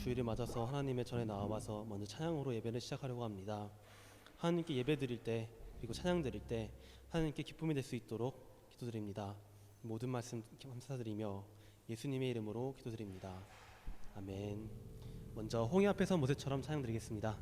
주일을 맞아서 하나님의 전에 나와서 먼저 찬양으로 예배를 시작하려고 합니다. 하나님께 예배 드릴 때 그리고 찬양 드릴 때 하나님께 기쁨이 될 수 있도록 기도드립니다. 모든 말씀 감사드리며 예수님의 이름으로 기도드립니다. 아멘. 먼저 홍해 앞에서 모세처럼 찬양 드리겠습니다.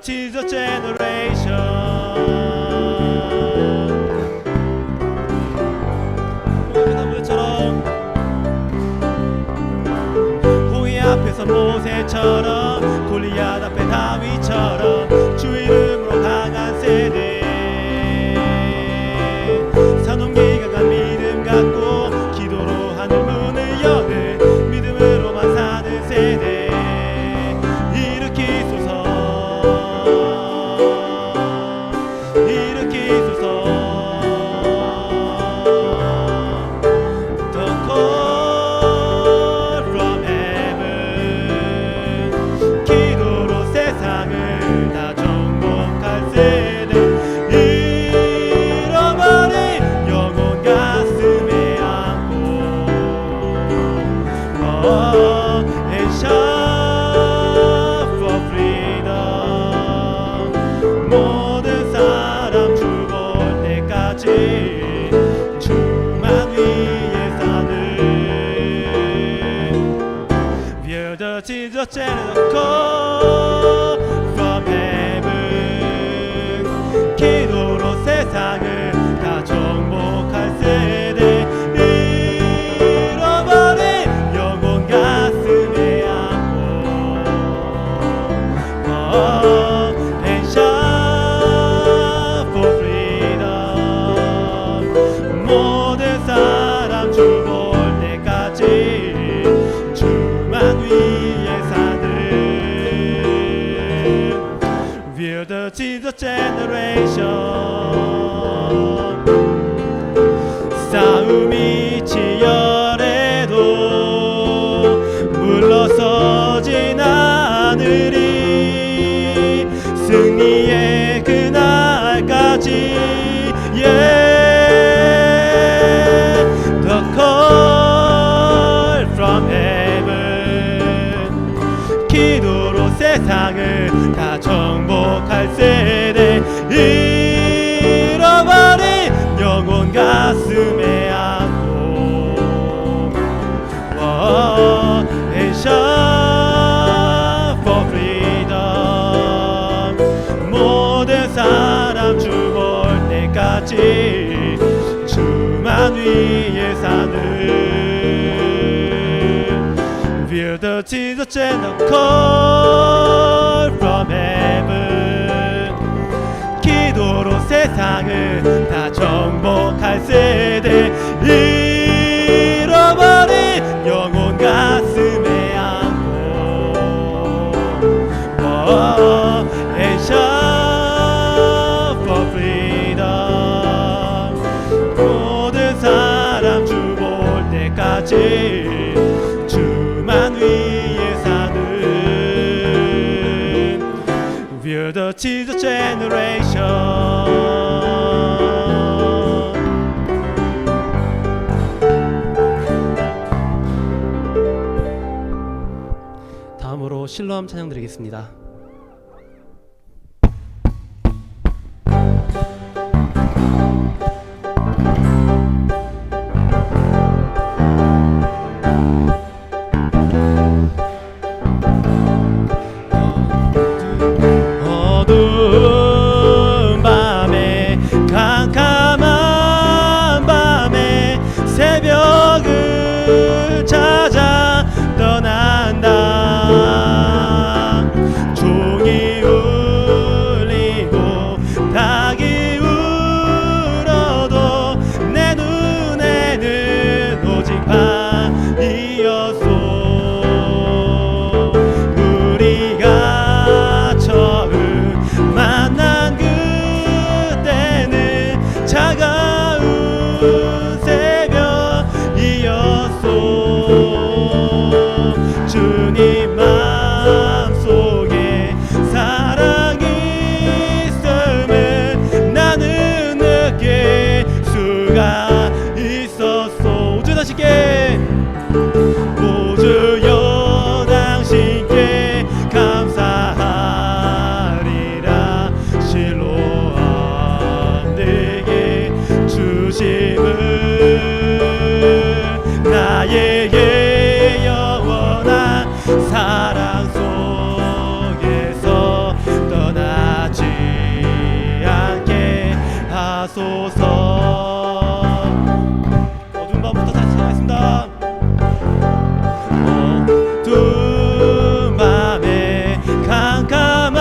Jesus generation. 홍해 앞에서 모세처럼 골리앗 앞에 다윗처럼 주 이름으로 강한 세대 사놈기 강한 믿음 갖고 기도로 하늘 문을 여는 믿음으로만 사는 세대 Jesus call from heaven 기도로 세상을 다 정복할 세대 잃어버린 영혼 가슴에 안고 and shout for freedom 모든 사람 주 볼 때까지 주만 위해 We're the Jesus generation 싸움이 치열해도 물러서진 않으리 승리의 그날까지 yeah. The call from heaven 기도로 세상을 다 정복할 세대 잃어버린 영혼 가슴에 안고 and shout for freedom 모든 사람 주 볼 때까지 주만 위해 사는 We're the Jesus generation call from heaven 세상을 다 정복할 세대 잃어버린 영혼 가슴에 안고 And shout for freedom 모든 사람 주 볼 때까지 주만 위해 사는 We're the Jesus generation. 다음으로 실로암 찬양 드리겠습니다. 어두운 밤에 캄캄한 밤에 새벽을 찾아 떠난다. 종이 울리고 닭이 울어도 내 눈에는 오직 밤이었소. 우리가 처음 만난 그때는 차가운 새벽이었소. 주님 마음속에 사랑이 있음을 나는 느낄 수가 있었소. 우주 다시게 우주여 당신께 감사하리라. 실로암 내게 주심을 나에게 영원한 사랑 속에서 떠나지 않게 하소서. 어두운 밤부터 다시 시작하겠습니다. 어두운 밤에 캄캄한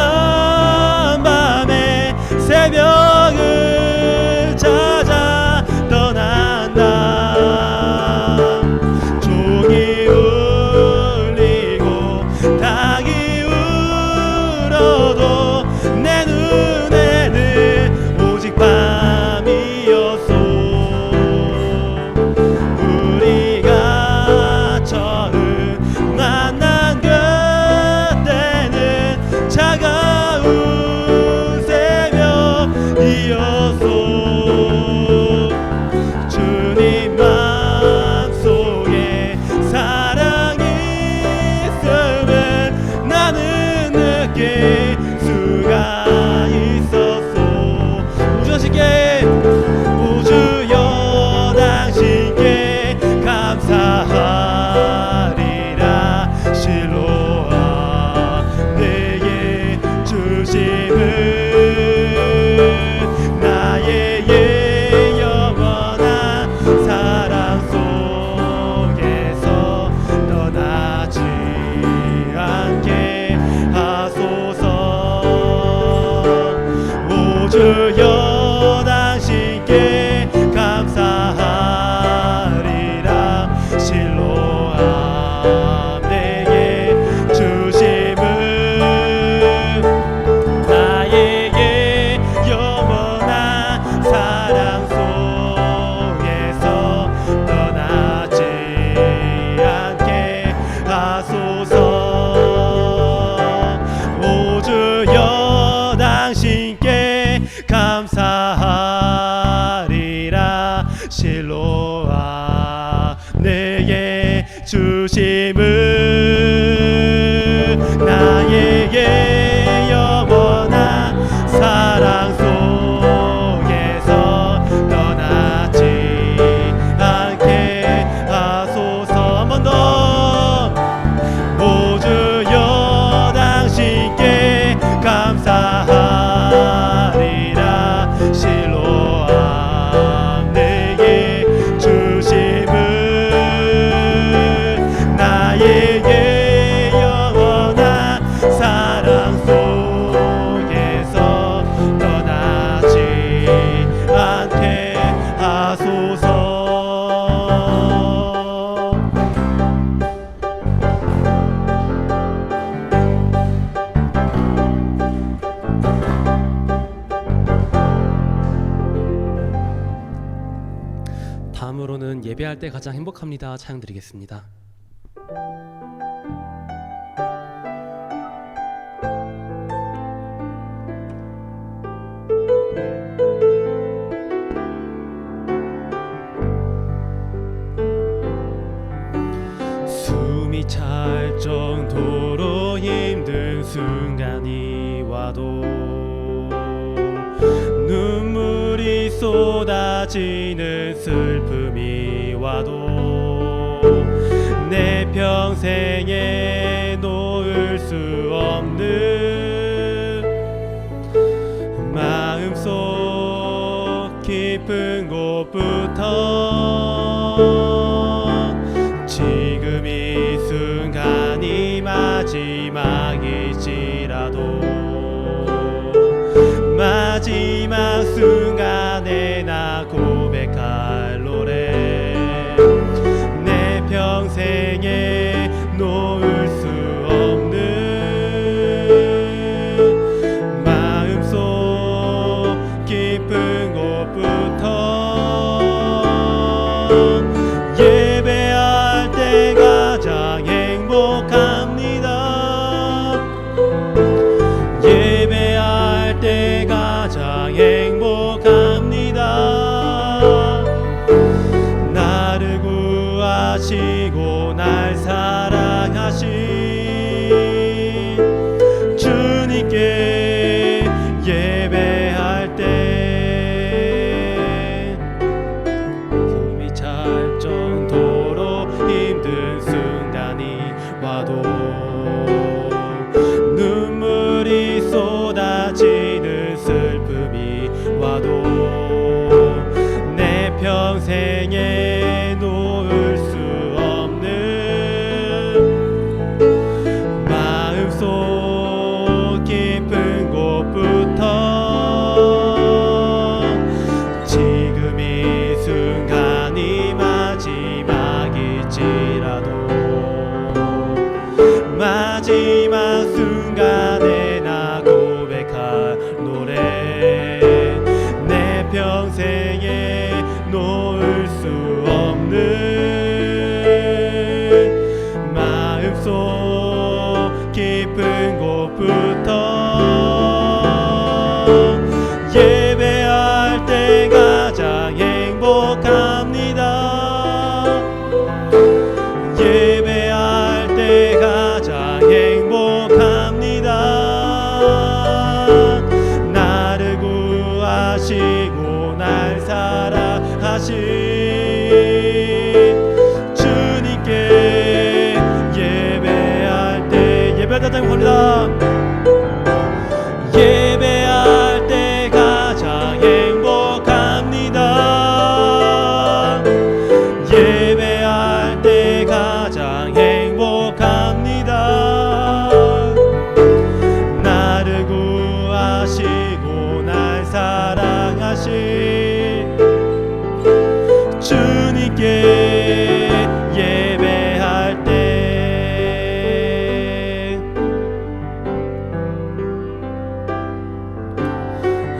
밤에 새벽을 찾아 떠난다. 종이 울리고 닭이 울어도 내 눈에는 오직 밤이었소. 우리가 처음 만난 그때는 차가운 새벽이었소. 주님 마음속에 사랑이 있음을 나는 느낄 수가 있었소. 우주하시게 우주여 당신께 감사하리라. 실로암 내게 주심을 나의 영원한 사랑 속에서 떠나지 않게 하소서. 우주여 당신께 감사하리라. 실로암 내게 주심을 나에게 영원한 사랑 속에서 떠나지 않게 하소서. 우주여 당신께 감사하리라. 실로암 내게 주심을 나에게 영원한 사랑 속에서 떠나지 않게 하소서. 한 번 더 우주여 당신께 감사하리라. 다음으로는 예배할 때 가장 행복합니다 찬양 드리겠습니다. 숨이 찰 정도로 힘든 순간이 와도 눈물이 쏟아지는 슬픔이 와도 내 평생에 놓을 수 없는 마음속 깊은 곳부터 지금 이 순간이 마지막일지라도 마지막 순간에 나 고백할 노래 내 평생에 놓을 수 없는 마음속 깊은 곳부터 예배할 때 가장 행복합니다. 예배할 때 가장 행복합니다. 나를 구하시고 날 사랑하신 주님께 예배할 때 숨이 찰 정도로 힘든 순간이 와도 눈물이 쏟아지는 슬픔이 와도 내 평생에 놓을 수 없는 마음속 깊은 곳부터 지금 이 순간이 마지막일지라도 마지막 순간에 나 고백할 노래 내 평생에 놓을 수 없는 마음속 깊은 곳부터 예배할 때 가장 행복합니다. 예배할 때 가장 행복합니다. 나를 구하시고 날 사랑하신 주님께 예배할 때 가장 행복합니다. 예배할 때 가장 행복합니다. 예배할 때 가장 행복합니다. 나를 구하시고 날 사랑하신 주님께 예배할 때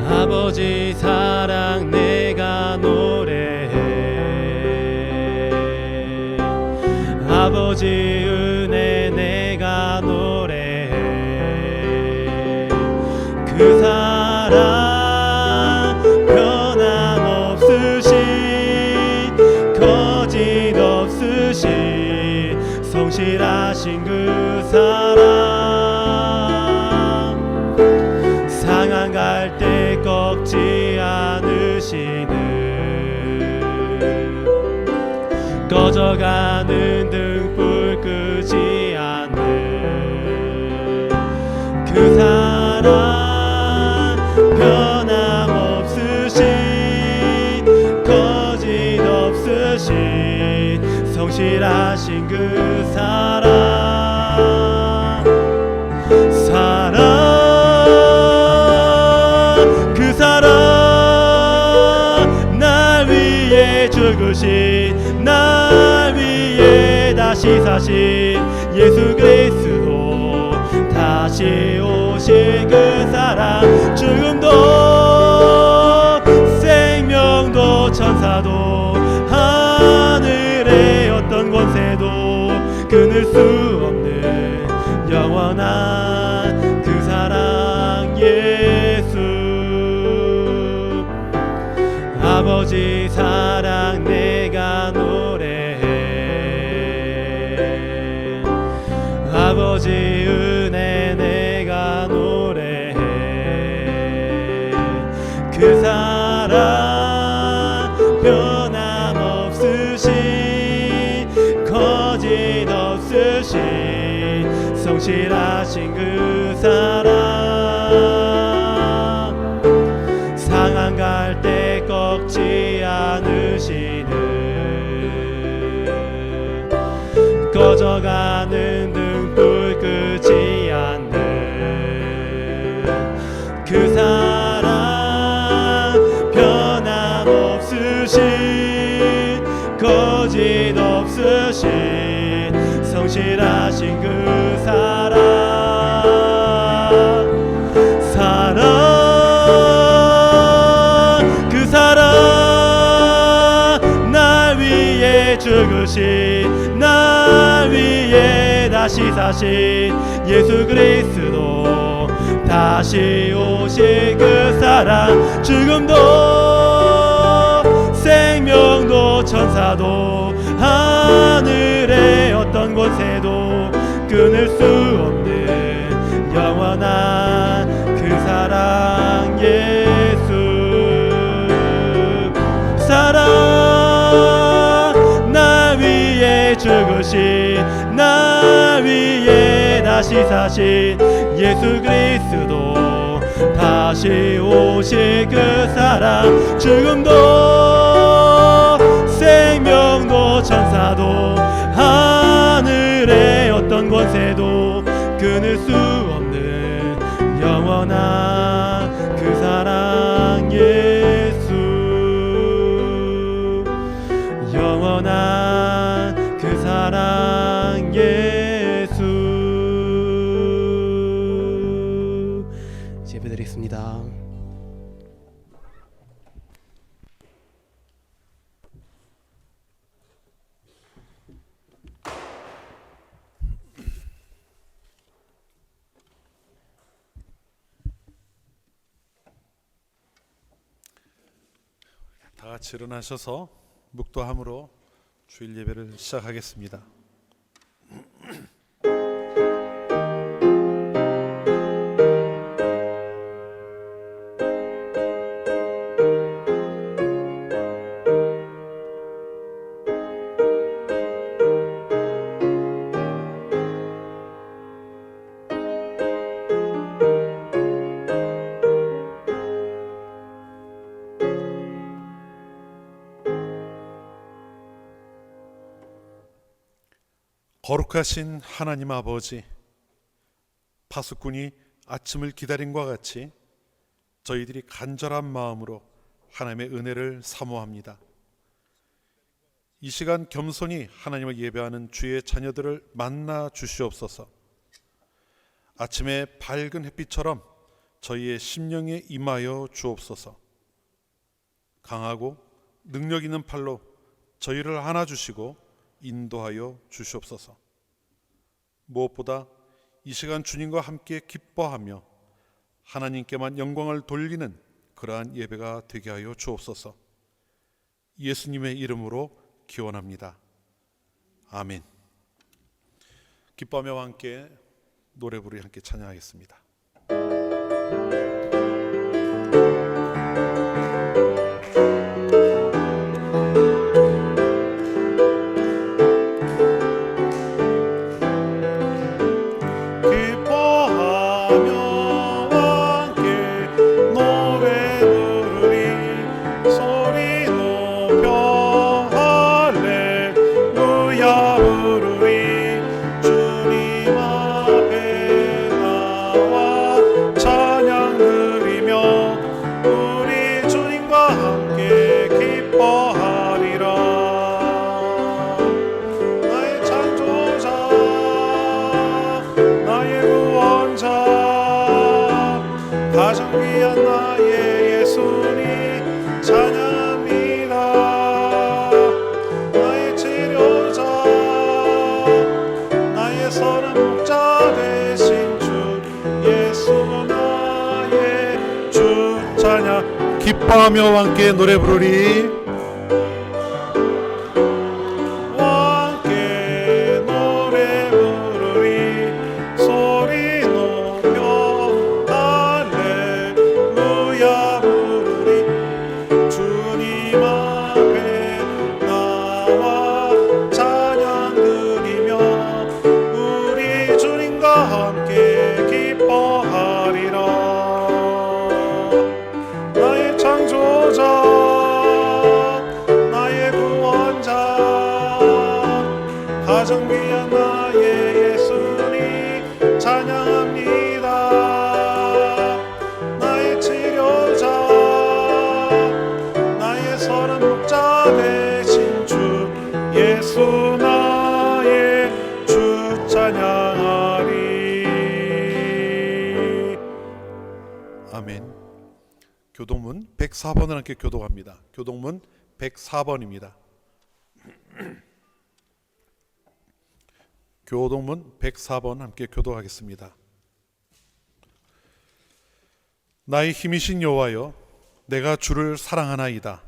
아버지 사랑 내가 노래해 아버지 은혜 내가 노래해 그 사랑 변함없으신 거짓 없으신 성실하신 그 사랑 상한 갈 때 꺾지 않으시는 꺼져가는 등불 끄지 않는 그 사랑 변함없으신 거짓 없으신 성실하신 그 사랑 그 사랑 날 위해 죽으신 날 위해 다시 사신 예수 그리스도 다시 오실 그 사랑 죽음도 생명도 천사도 아버지 사랑 내가 노래해. 아버지 은혜 내가 노래해. 그 사랑 변함없으신 거짓 없으신 성실하신 그 사랑 상한 갈 때 꺾지 않으시는 꺼져가는 등불 끄지 않는 그 사랑 변함없으신 거짓 없으신 성실하신 그 사랑 그 사랑 날 위해 죽으신 날 위해 다시 사신 예수 그리스도 다시 오실 그 사랑 죽음도 생명도 천사도 하늘의 어떤 곳에도 끊을 수 없는 영원한 그 사랑 예수 사랑 날 위해 죽으신 날 위해 다시 사신 예수 그리스도 다시 오실 그 사랑 죽음도 생명도 천사도 하늘의 어떤 권세도 끊을 수 없는 영원한 그 사랑 예수 영원한 그 사랑 예수 예배드리겠습니다. 다 같이 일어나셔서 묵도함으로 주일 예배를 시작하겠습니다. 거룩하신 하나님 아버지, 파수꾼이 아침을 기다림과 같이 저희들이 간절한 마음으로 하나님의 은혜를 사모합니다. 이 시간 겸손히 하나님을 예배하는 주의 자녀들을 만나 주시옵소서. 아침의 밝은 햇빛처럼 저희의 심령에 임하여 주옵소서. 강하고 능력 있는 팔로 저희를 안아주시고 인도하여 주시옵소서. 무엇보다 이 시간 주님과 함께 기뻐하며 하나님께만 영광을 돌리는 그러한 예배가 되게 하여 주옵소서. 예수님의 이름으로 기원합니다. 아멘. 기뻐하며 함께 노래 부르며 함께 찬양하겠습니다. 주님 앞에 나와 기뻐하며 함께 노래 부르리. 함께 노래 부르리. 소리 높여 할렐루야 부르리. 주님 앞에 나와 찬양 드리며 우리 주님과 함께 기뻐하리라. 나의 창조자 나의 구원자 가장 귀한 나의 예수님 찬양합니다. 나의 치료자 나의 선한 목자 되신 주 예수 나의 주 찬양하리. 아멘. 교동문 104번을 함께 교독합니다. 교동문 104번입니다. 교동문 104번 함께 교독하겠습니다. 나의 힘이신 여호와여, 내가 주를 사랑하나이다.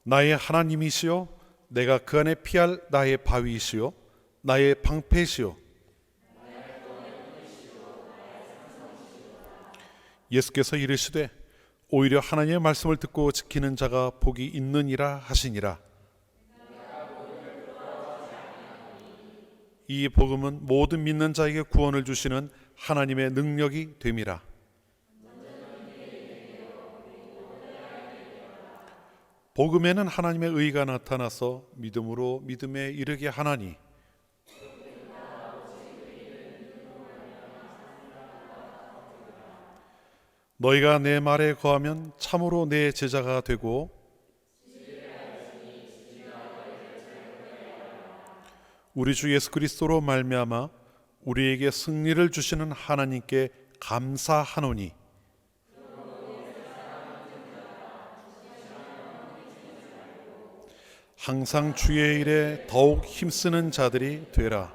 나의 하나님이시여, 내가 그 안에 피할 나의 바위이시요 나의 방패시요. 예수께서 이르시되 오히려 하나님의 말씀을 듣고 지키는 자가 복이 있느니라 하시니라. 이 복음은 모든 믿는 자에게 구원을 주시는 하나님의 능력이 됨이라. 복음에는 하나님의 의가 나타나서 믿음으로 믿음에 이르게 하나니, 너희가 내 말에 거하면 참으로 내 제자가 되고 우리 주 예수 그리스도로 말미암아 우리에게 승리를 주시는 하나님께 감사하노니, 항상 주의 일에 더욱 힘쓰는 자들이 되라.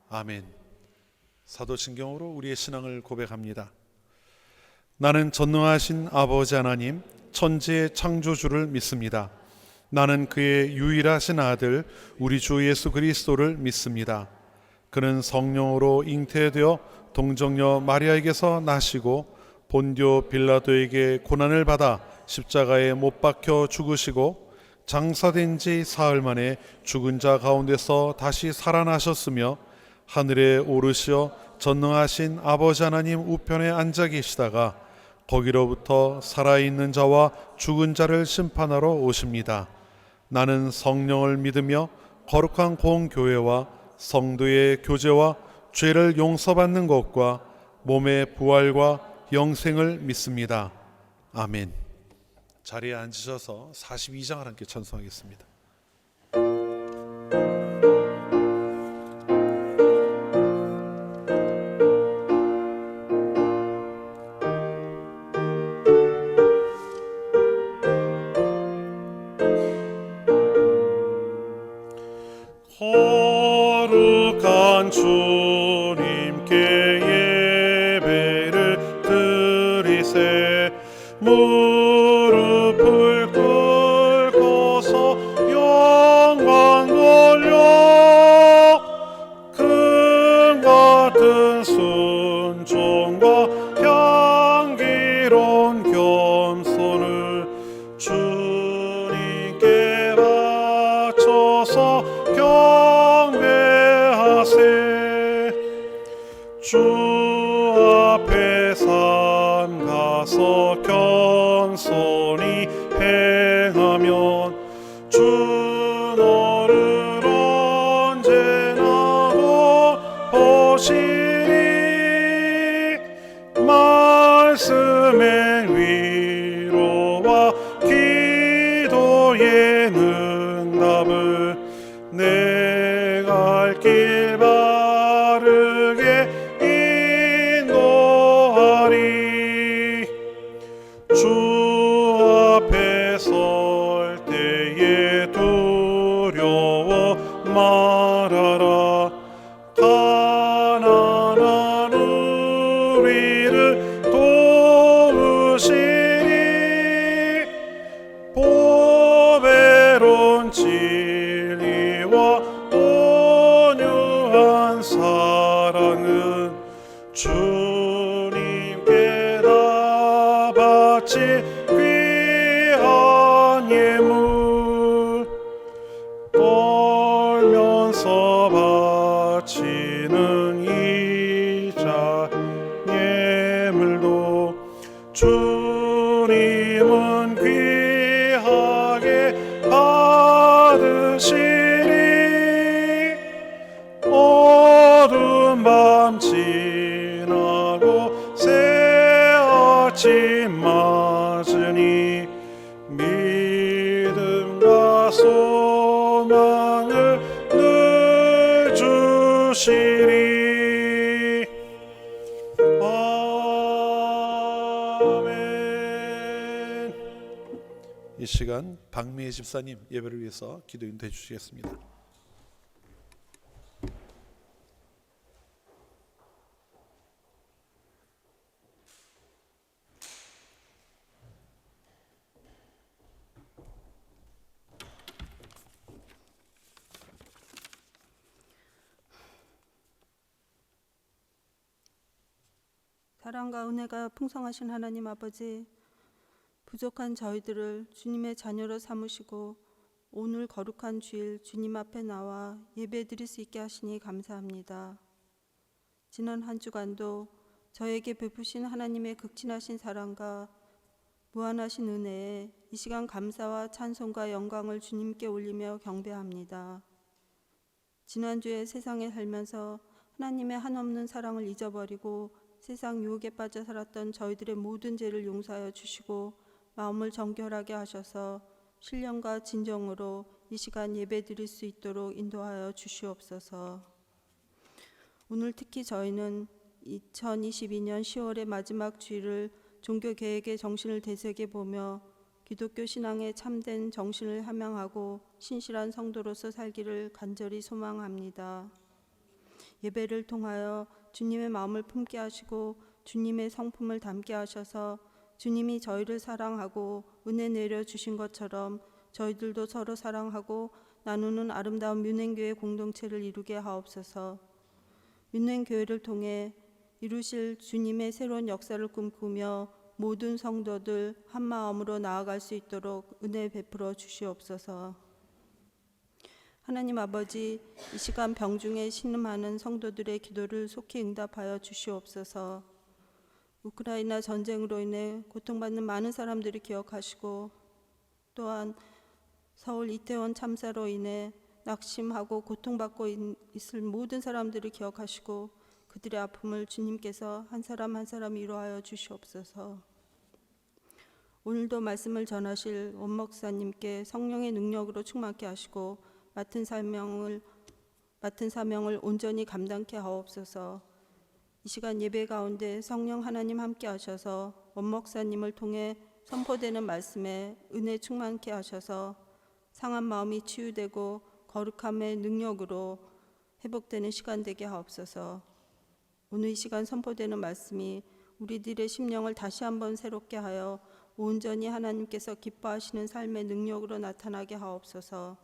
아멘. 사도신경으로 우리의 신앙을 고백합니다. 나는 전능하신 아버지 하나님, 천지의 창조주를 믿습니다. 나는 그의 유일하신 아들 우리 주 예수 그리스도를 믿습니다. 그는 성령으로 잉태되어 동정녀 마리아에게서 나시고 본디오 빌라도에게 고난을 받아 십자가에 못 박혀 죽으시고 장사된 지 사흘 만에 죽은 자 가운데서 다시 살아나셨으며 하늘에 오르시어 전능하신 아버지 하나님 우편에 앉아 계시다가 거기로부터 살아있는 자와 죽은 자를 심판하러 오십니다. 나는 성령을 믿으며 거룩한 공교회와 성도의 교제와 죄를 용서받는 것과 몸의 부활과 영생을 믿습니다. 아멘. 자리에 앉으셔서 42장을 함께 찬송하겠습니다. 거룩한 주님께 예배를 드리세. 무릎을 꿇고서 영광 돌려 금 같은 순종과 향기로운 겸손을 주님께 바쳐서 경배하세. 주 앞에 삼가서 겸손히 행하면 주 너를 언제나 보시리. 말씀의 위로와 기도의 응답을 내 갈 길 바르게 인도하리. 주 앞에서 이를 도우시니 보배로운 진리와 온유한 사랑은 주님께 다 바치 귀한 예물 떨면서 바치는 이자 예물도 주님은 귀하게 받으시리. 어두운 밤 지나고 새 아침 맞으니 믿음과 소망을 늘 주시리. 아멘. 이 시간 박미애 집사님 예배를 위해서 기도 인도해 주시겠습니다. 사랑과 은혜가 풍성하신 하나님 아버지, 부족한 저희들을 주님의 자녀로 삼으시고 오늘 거룩한 주일 주님 앞에 나와 예배드릴 수 있게 하시니 감사합니다. 지난 한 주간도 저에게 베푸신 하나님의 극진하신 사랑과 무한하신 은혜에 이 시간 감사와 찬송과 영광을 주님께 올리며 경배합니다. 지난주에 세상에 살면서 하나님의 한없는 사랑을 잊어버리고 세상 유혹에 빠져 살았던 저희들의 모든 죄를 용서하여 주시고 마음을 정결하게 하셔서 신령과 진정으로 이 시간 예배드릴 수 있도록 인도하여 주시옵소서. 오늘 특히 저희는 2022년 10월의 마지막 주일을 종교개혁의 정신을 되새겨보며 기독교 신앙의 참된 정신을 함양하고 신실한 성도로서 살기를 간절히 소망합니다. 예배를 통하여 주님의 마음을 품게 하시고 주님의 성품을 담게 하셔서 주님이 저희를 사랑하고 은혜 내려주신 것처럼 저희들도 서로 사랑하고 나누는 아름다운 뮌헨교회 공동체를 이루게 하옵소서. 뮌헨교회를 통해 이루실 주님의 새로운 역사를 꿈꾸며 모든 성도들 한 마음으로 나아갈 수 있도록 은혜 베풀어 주시옵소서. 하나님 아버지, 이 시간 병중에 신음하는 성도들의 기도를 속히 응답하여 주시옵소서. 우크라이나 전쟁으로 인해 고통받는 많은 사람들을 기억하시고 또한 서울 이태원 참사로 인해 낙심하고 고통받고 있을 모든 사람들을 기억하시고 그들의 아픔을 주님께서 한 사람 한 사람 위로하여 주시옵소서. 오늘도 말씀을 전하실 원 목사님께 성령의 능력으로 충만케 하시고 맡은 사명을 온전히 감당케 하옵소서. 이 시간 예배 가운데 성령 하나님 함께 하셔서 원 목사님을 통해 선포되는 말씀에 은혜 충만케 하셔서 상한 마음이 치유되고 거룩함의 능력으로 회복되는 시간 되게 하옵소서. 오늘 이 시간 선포되는 말씀이 우리들의 심령을 다시 한번 새롭게 하여 온전히 하나님께서 기뻐하시는 삶의 능력으로 나타나게 하옵소서.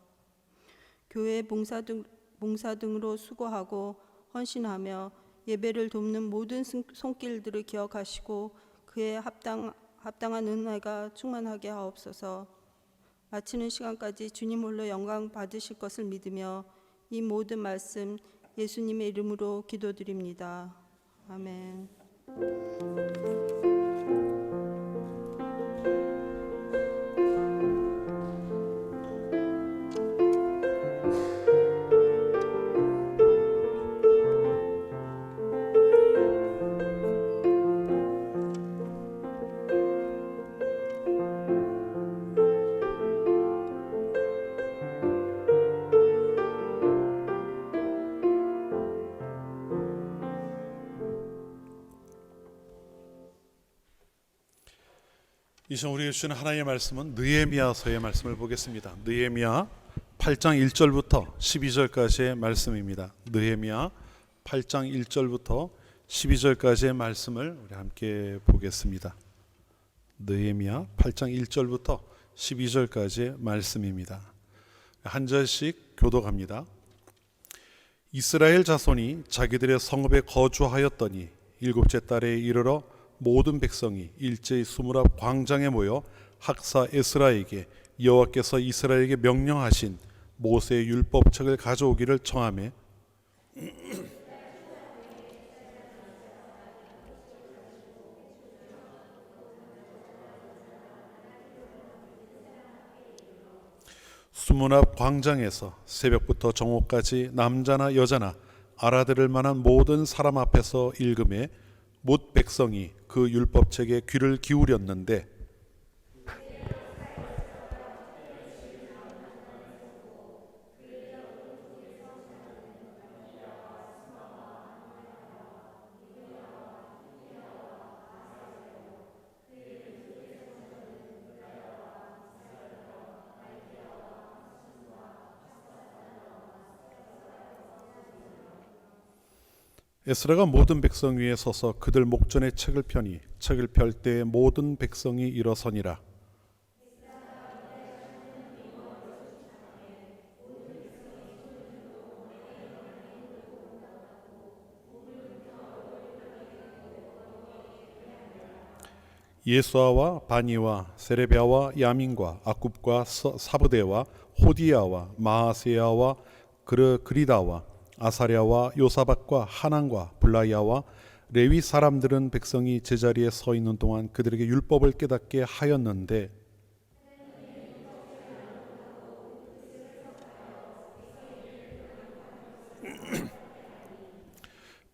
교회 봉사 등으로 수고하고 헌신하며 예배를 돕는 모든 손길들을 기억하시고 그에 합당한 은혜가 충만하게 하옵소서. 마치는 시간까지 주님 홀로 영광 받으실 것을 믿으며 이 모든 말씀 예수님의 이름으로 기도드립니다. 아멘. 이 시간 우리에게 주시는 하나님의 말씀은 느헤미야서의 말씀을 보겠습니다. 느헤미야 8장 1절부터 12절까지의 말씀입니다. 느헤미야 8장 1절부터 12절까지의 말씀을 우리 함께 보겠습니다. 느헤미야 8장 1절부터 12절까지의 말씀입니다. 한 절씩 교독합니다. 이스라엘 자손이 자기들의 성읍에 거주하였더니 일곱째 달에 이르러 모든 백성이 일제히 수물 앞 광장에 모여 학사 에스라에게 여호와께서 이스라엘에게 명령하신 모세의 율법책을 가져오기를 청하매 수문 앞 광장에서 새벽부터 정오까지 남자나 여자나 알아들을 만한 모든 사람 앞에서 읽음에 못 백성이 그 율법책에 귀를 기울였는데 에스라가 모든 백성 위에 서서 그들 목전에 책을 펴니 책을 펼 때에 모든 백성이 일어서니라. 예수아와 바니와 세레비아와 야민과 아굽과 사브데와 호디야와 마아세야와 그리다와 아사랴와 요사박과 하난과 블라야와 레위 사람들은 백성이 제자리에 서 있는 동안 그들에게 율법을 깨닫게 하였는데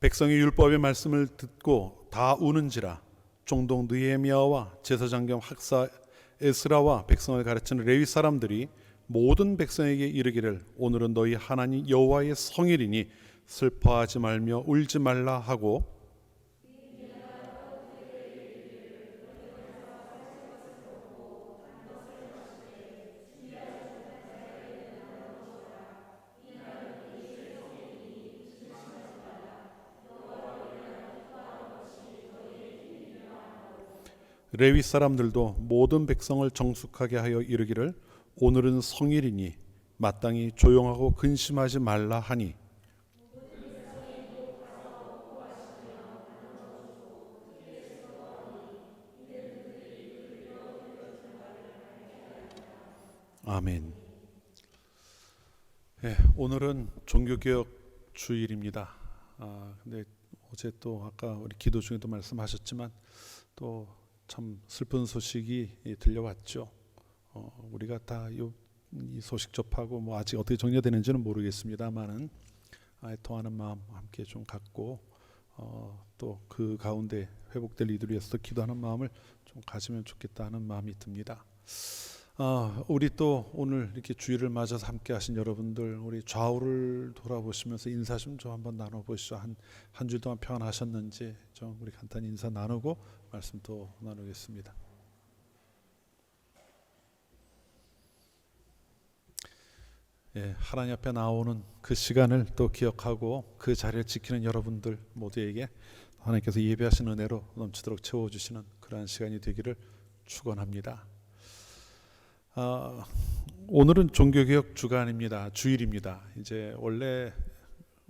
백성이 율법의 말씀을 듣고 다 우는지라. 종독 느헤미야와 제사장 겸 학사 에스라와 백성을 가르치는 레위 사람들이 모든 백성에게 이르기를 오늘은 너희 하나님 여호와의 성일이니 슬퍼하지 말며 울지 말라 하고 레위 사람들도 모든 백성을 정숙하게 하여 이르기를 오늘은 성일이니 마땅히 조용하고 근심하지 말라 하니 아멘. 네, 오늘은 종교개혁 주일입니다. 근데 어제 또 아까 우리 기도 중에도 말씀하셨지만 또 참 슬픈 소식이 들려왔죠. 우리가 다 이 소식 접하고 뭐 아직 어떻게 정리되는지는 모르겠습니다만은 애통하는 마음 함께 좀 갖고 또 그 가운데 회복될 이들을 위해서 기도하는 마음을 좀 가지면 좋겠다는 마음이 듭니다. 우리 또 오늘 이렇게 주일을 맞아서 함께 하신 여러분들 우리 좌우를 돌아보시면서 인사 좀 한번 나눠보시죠. 한 주일 동안 평안하셨는지 좀 우리 간단히 인사 나누고 말씀 또 나누겠습니다. 예, 하나님 앞에 나오는 그 시간을 또 기억하고 그 자리를 지키는 여러분들 모두에게 하나님께서 예배하신 은혜로 넘치도록 채워주시는 그러한 시간이 되기를 축원합니다. 오늘은 종교개혁 주간입니다. 주일입니다. 이제 원래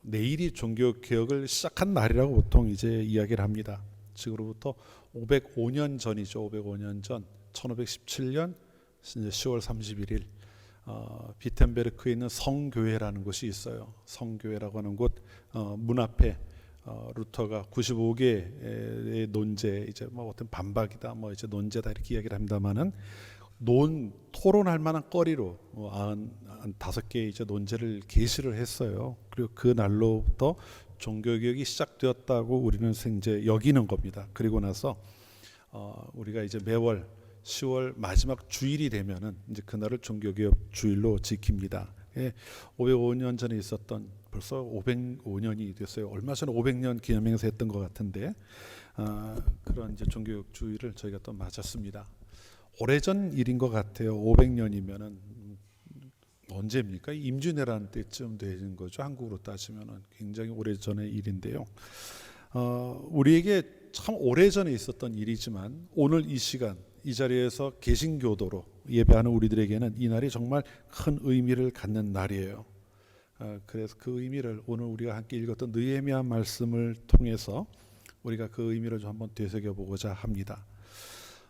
내일이 종교개혁을 시작한 날이라고 보통 이제 이야기를 합니다. 지금으로부터 505년 전이죠. 505년 전 1517년 10월 31일 비텐베르크에 있는 성교회라는 곳이 있어요. 성교회라고 하는 곳 문 앞에 루터가 95개의 논제 이제 뭐 어떤 반박이다 뭐 이제 논제다 이렇게 이야기를 합니다만은 토론할 만한 거리로 95개의 이제 논제를 게시를 했어요. 그리고 그 날로부터 종교개혁이 시작되었다고 우리는 이제 여기는 겁니다. 그리고 나서 우리가 이제 매월 10월 마지막 주일이 되면은 이제 그날을 종교개혁 주일로 지킵니다. 505년 전에 있었던 벌써 505년이 됐어요. 얼마 전에 500년 기념행사 했던 것 같은데 그런 이제 종교개혁 주일을 저희가 또 맞았습니다. 오래전 일인 것 같아요. 500년이면은 언제입니까? 임진왜란 때쯤 되는 거죠. 한국으로 따지면은 굉장히 오래전의 일인데요. 우리에게 참 오래전에 있었던 일이지만 오늘 이 시간 이 자리에서 개신교도로 예배하는 우리들에게는 이 날이 정말 큰 의미를 갖는 날이에요. 그래서 그 의미를 오늘 우리가 함께 읽었던 느헤미야 말씀을 통해서 우리가 그 의미를 좀 한번 되새겨보고자 합니다.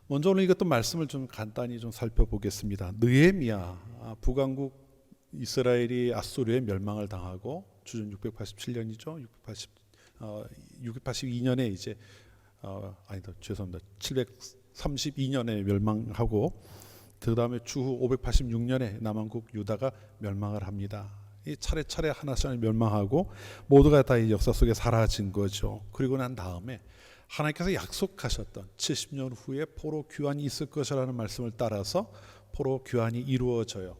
먼저 오늘 읽었던 말씀을 좀 간단히 좀 살펴보겠습니다. 느헤미야, 북왕국 이스라엘이 아수르의 멸망을 당하고 주전 687년이죠. 682년에 이제 죄송합니다. 732년에 멸망하고 그 다음에 주후 586년에 남왕국 유다가 멸망을 합니다. 이 차례차례 하나씩 멸망하고 모두가 다 이 역사 속에 사라진 거죠. 그리고 난 다음에 하나님께서 약속하셨던 70년 후에 포로 귀환이 있을 것이라는 말씀을 따라서 포로 귀환이 이루어져요.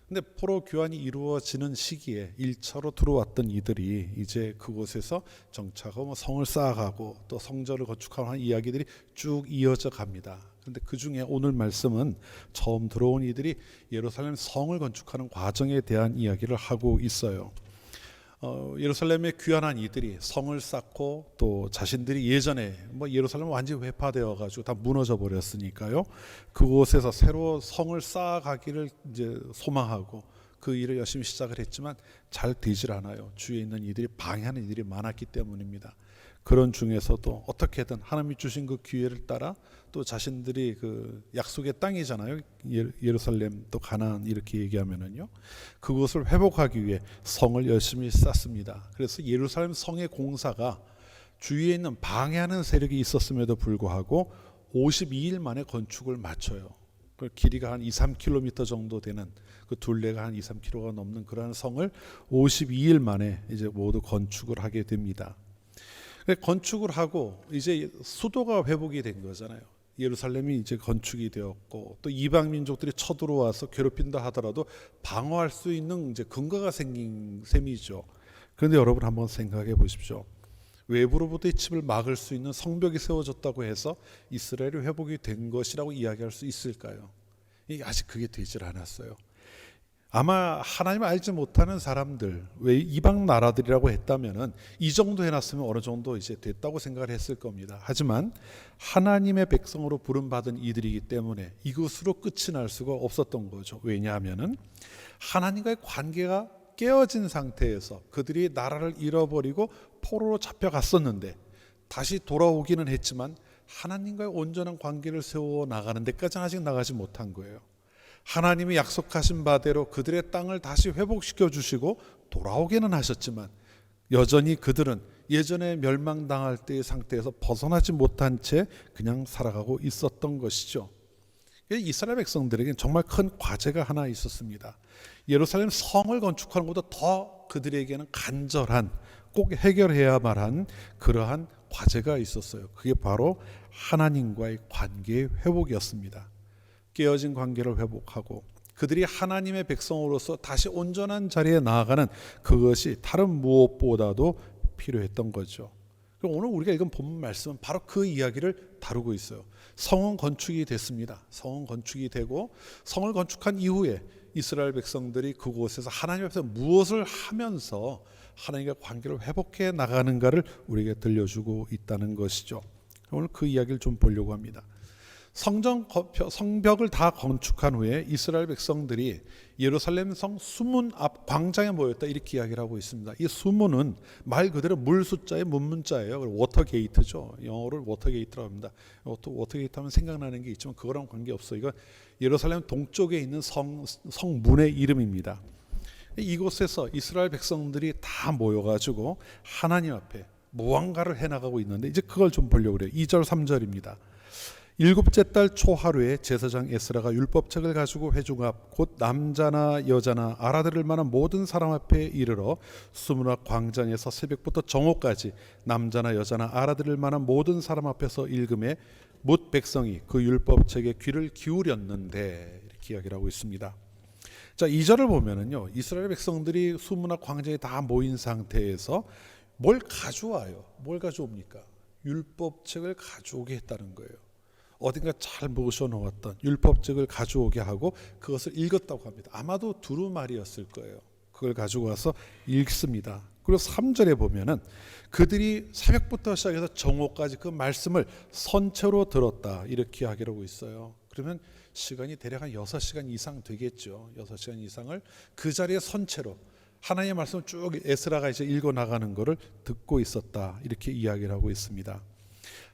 근데 포로 귀환이 이루어지는 시기에 1차로 들어왔던 이들이 이제 그곳에서 정착하고 성을 쌓아가고 또 성전을 건축하고 하는 이야기들이 쭉 이어져 갑니다. 그런데 그 중에 오늘 말씀은 처음 들어온 이들이 예루살렘 성을 건축하는 과정에 대한 이야기를 하고 있어요. 예루살렘에 귀환한 이들이 성을 쌓고 또 자신들이 예전에 예루살렘 완전히 회파되어 가지고 다 무너져 버렸으니까요. 그곳에서 새로 성을 쌓아가기를 이제 소망하고 그 일을 열심히 시작을 했지만 잘 되질 않아요. 주위에 있는 이들이 방해하는 이들이 많았기 때문입니다. 그런 중에서도 어떻게든 하나님이 주신 그 기회를 따라 또 자신들이 그 약속의 땅이잖아요. 예루살렘 또 가나안 이렇게 얘기하면은요. 그것을 회복하기 위해 성을 열심히 쌓습니다. 그래서 예루살렘 성의 공사가 주위에 있는 방해하는 세력이 있었음에도 불구하고 52일 만에 건축을 마쳐요. 그 길이가 한 2-3km 정도 되는 그 둘레가 한 2-3km가 넘는 그러한 성을 52일 만에 이제 모두 건축을 하게 됩니다. 건축을 하고 이제 수도가 회복이 된 거잖아요. 예루살렘이 이제 건축이 되었고 또 이방 민족들이 쳐들어와서 괴롭힌다 하더라도 방어할 수 있는 이제 근거가 생긴 셈이죠. 그런데 여러분 한번 생각해 보십시오. 외부로부터의 침을 막을 수 있는 성벽이 세워졌다고 해서 이스라엘이 회복이 된 것이라고 이야기할 수 있을까요? 아직 그게 되질 않았어요. 아마 하나님을 알지 못하는 사람들, 왜 이방 나라들이라고 했다면은 이 정도 해놨으면 어느 정도 이제 됐다고 생각을 했을 겁니다. 하지만 하나님의 백성으로 부름받은 이들이기 때문에 이것으로 끝이 날 수가 없었던 거죠. 왜냐하면은 하나님과의 관계가 깨어진 상태에서 그들이 나라를 잃어버리고 포로로 잡혀갔었는데 다시 돌아오기는 했지만 하나님과의 온전한 관계를 세워 나가는 데까지는 아직 나가지 못한 거예요. 하나님이 약속하신 바대로 그들의 땅을 다시 회복시켜 주시고 돌아오기는 하셨지만 여전히 그들은 예전에 멸망당할 때의 상태에서 벗어나지 못한 채 그냥 살아가고 있었던 것이죠. 이스라엘 백성들에게는 정말 큰 과제가 하나 있었습니다. 예루살렘 성을 건축하는 것보다 더 그들에게는 간절한 꼭 해결해야만 한 그러한 과제가 있었어요. 그게 바로 하나님과의 관계의 회복이었습니다. 깨어진 관계를 회복하고 그들이 하나님의 백성으로서 다시 온전한 자리에 나아가는 그것이 다른 무엇보다도 필요했던 거죠. 그럼 오늘 우리가 읽은 본문 말씀은 바로 그 이야기를 다루고 있어요. 성은 건축이 됐습니다. 성은 건축이 되고 성을 건축한 이후에 이스라엘 백성들이 그곳에서 하나님 앞에서 무엇을 하면서 하나님과 관계를 회복해 나가는가를 우리에게 들려주고 있다는 것이죠. 오늘 그 이야기를 좀 보려고 합니다. 성벽을 다 건축한 후에 이스라엘 백성들이 예루살렘 성 수문 앞 광장에 모였다 이렇게 이야기를 하고 있습니다. 이 수문은 말 그대로 물 숫자의 문문자예요. 워터게이트죠. 영어를 워터게이트라고 합니다. 워터게이트 하면 생각나는 게 있지만 그거랑 관계없어요. 이건 예루살렘 동쪽에 있는 성문의 이름입니다. 이곳에서 이스라엘 백성들이 다 모여가지고 하나님 앞에 무언가를 해나가고 있는데 이제 그걸 좀 보려고 그래요. 2절 3절입니다. 일곱째 달 초하루에 제사장 에스라가 율법책을 가지고 회중 앞 곧 남자나 여자나 알아들을 만한 모든 사람 앞에 이르러 수문 앞 광장에서 새벽부터 정오까지 남자나 여자나 알아들을 만한 모든 사람 앞에서 읽음에 뭇 백성이 그 율법책에 귀를 기울였는데 이렇게 이야기를 하고 있습니다. 자, 2절을 보면은요. 이스라엘 백성들이 수문 앞 광장에 다 모인 상태에서 뭘 가져와요? 뭘 가져옵니까? 율법책을 가져오게 했다는 거예요. 어딘가 잘 모셔놓았던 율법책을 가져오게 하고 그것을 읽었다고 합니다. 아마도 두루마리였을 거예요. 그걸 가지고 와서 읽습니다. 그리고 3절에 보면은 그들이 새벽부터 시작해서 정오까지 그 말씀을 선체로 들었다 이렇게 이야기를 하고 있어요. 그러면 시간이 대략 한 6시간 이상 되겠죠. 6시간 이상을 그 자리에 선체로 하나님의 말씀을 쭉 에스라가 이제 읽어 나가는 것을 듣고 있었다 이렇게 이야기를 하고 있습니다.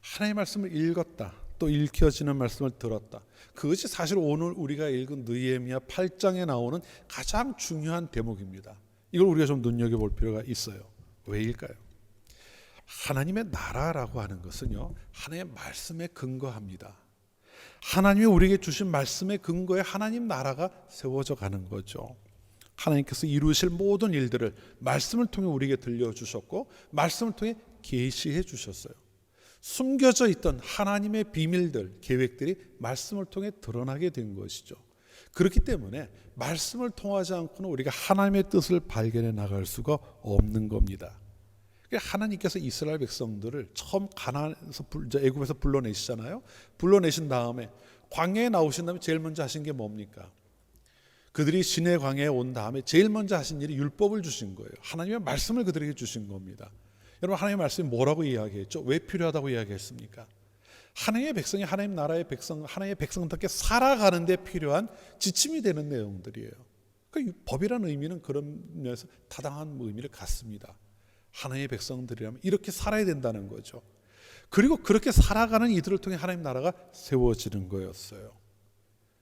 하나님의 말씀을 읽었다, 또 읽혀지는 말씀을 들었다. 그것이 사실 오늘 우리가 읽은 느헤미야 8장에 나오는 가장 중요한 대목입니다. 이걸 우리가 좀 눈여겨볼 필요가 있어요. 왜일까요? 하나님의 나라라고 하는 것은요, 하나님의 말씀에 근거합니다. 하나님이 우리에게 주신 말씀의 근거에 하나님 나라가 세워져 가는 거죠. 하나님께서 이루실 모든 일들을 말씀을 통해 우리에게 들려주셨고 말씀을 통해 계시해 주셨어요. 숨겨져 있던 하나님의 비밀들, 계획들이 말씀을 통해 드러나게 된 것이죠. 그렇기 때문에 말씀을 통하지 않고는 우리가 하나님의 뜻을 발견해 나갈 수가 없는 겁니다. 하나님께서 이스라엘 백성들을 처음 가나안에서 애굽에서 불러내시잖아요. 불러내신 다음에 광야에 나오신 다음에 제일 먼저 하신 게 뭡니까? 그들이 시내 광야에 온 다음에 제일 먼저 하신 일이 율법을 주신 거예요. 하나님의 말씀을 그들에게 주신 겁니다. 여러분, 하나님의 말씀이 뭐라고 이야기했죠? 왜 필요하다고 이야기했습니까? 하나님의 백성이 하나님 나라의 백성, 하나님의 백성답게 살아가는 데 필요한 지침이 되는 내용들이에요. 그러니까 법이라는 의미는 그런 면에서 타당한 의미를 갖습니다. 하나님의 백성들이라면 이렇게 살아야 된다는 거죠. 그리고 그렇게 살아가는 이들을 통해 하나님 나라가 세워지는 거였어요.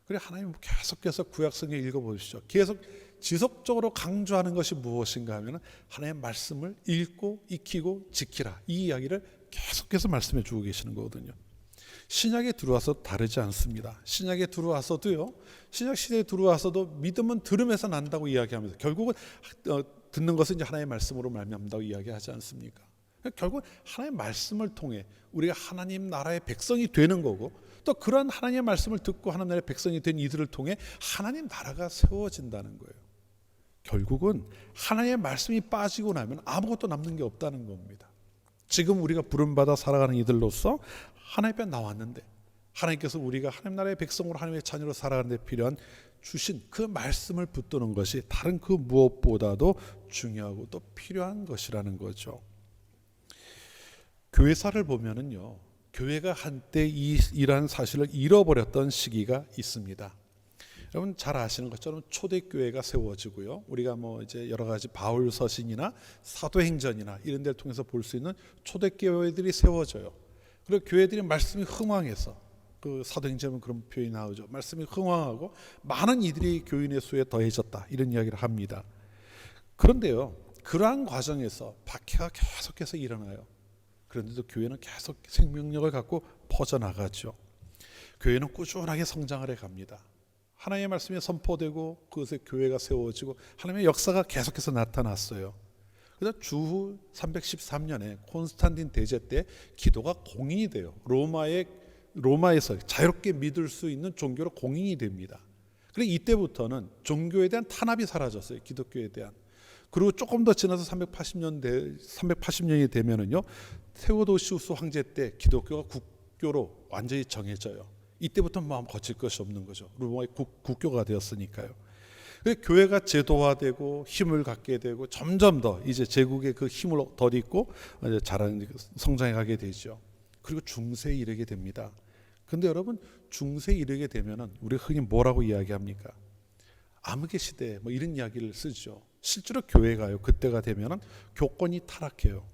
그래서 하나님 계속해서 구약성경 읽어보시죠. 계속 지속적으로 강조하는 것이 무엇인가 하면 하나님의 말씀을 읽고 익히고 지키라, 이 이야기를 계속해서 말씀해 주고 계시는 거거든요. 신약에 들어와서 다르지 않습니다. 신약에 들어와서도요, 신약 시대에 들어와서도 믿음은 들음에서 난다고 이야기하면서 결국은 듣는 것은 이제 하나님의 말씀으로 말미암는다고 이야기하지 않습니까? 결국 하나님의 말씀을 통해 우리가 하나님 나라의 백성이 되는 거고, 또 그런 하나님의 말씀을 듣고 하나님 나라의 백성이 된 이들을 통해 하나님 나라가 세워진다는 거예요. 결국은 하나님의 말씀이 빠지고 나면 아무것도 남는 게 없다는 겁니다. 지금 우리가 부름받아 살아가는 이들로서 하나님 앞에 나왔는데 하나님께서 우리가 하나님 나라의 백성으로 하나님의 자녀로 살아가는 데 필요한 주신 그 말씀을 붙드는 것이 다른 그 무엇보다도 중요하고 또 필요한 것이라는 거죠. 교회사를 보면은요, 교회가 한때 이러한 사실을 잃어버렸던 시기가 있습니다. 여러분 잘 아시는 것처럼 초대교회가 세워지고요, 우리가 뭐 이제 여러 가지 바울 서신이나 사도행전이나 이런 데를 통해서 볼 수 있는 초대교회들이 세워져요. 그리고 교회들이 말씀이 흥왕해서, 그 사도행전은 그런 표현이 나오죠. 말씀이 흥왕하고 많은 이들이 교인의 수에 더해졌다, 이런 이야기를 합니다. 그런데요, 그러한 과정에서 박해가 계속해서 일어나요. 그런데도 교회는 계속 생명력을 갖고 퍼져나가죠. 교회는 꾸준하게 성장을 해갑니다. 하나님의 말씀이 선포되고 그것에 교회가 세워지고 하나님의 역사가 계속해서 나타났어요. 그래서 주후 313년에 콘스탄틴 대제 때 기도가 공인이 돼요. 로마에서 자유롭게 믿을 수 있는 종교로 공인이 됩니다. 그리고 이때부터는 종교에 대한 탄압이 사라졌어요. 기독교에 대한. 그리고 조금 더 지나서 380년이 되면은요, 테오도시우스 황제 때 기독교가 국교로 완전히 정해져요. 이때부터 마음 거칠 것이 없는 거죠. 로마의 국교가 되었으니까요. 교회가 제도화되고 힘을 갖게 되고 점점 더 이제 제국의 그 힘을 덧입고 자라는 성장해 가게 되죠. 그리고 중세에 이르게 됩니다. 그런데 여러분, 중세에 이르게 되면은 우리 흔히 뭐라고 이야기합니까? 암흑의 시대 뭐 이런 이야기를 쓰죠. 실제로 교회가요, 그때가 되면은 교권이 타락해요.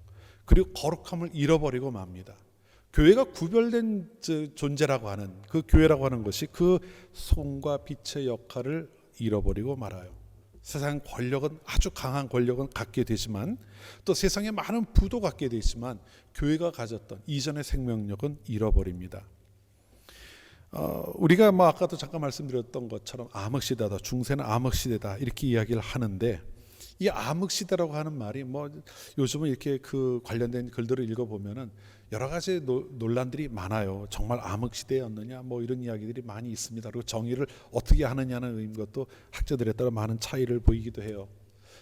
그리고 거룩함을 잃어버리고 맙니다. 교회가 구별된 존재라고 하는 그 교회라고 하는 것이 그 손과 빛의 역할을 잃어버리고 말아요. 세상 권력은, 아주 강한 권력은 갖게 되지만, 또 세상에 많은 부도 갖게 되지만 교회가 가졌던 이전의 생명력은 잃어버립니다. 우리가 뭐 아까도 잠깐 말씀드렸던 것처럼 암흑시대다, 중세는 암흑시대다 이렇게 이야기를 하는데, 이 암흑시대라고 하는 말이 뭐 요즘은 이렇게 그 관련된 글들을 읽어보면은 여러 가지 논란들이 많아요. 정말 암흑시대였느냐 뭐 이런 이야기들이 많이 있습니다. 그리고 정의를 어떻게 하느냐는 의미 것도 학자들에 따라 많은 차이를 보이기도 해요.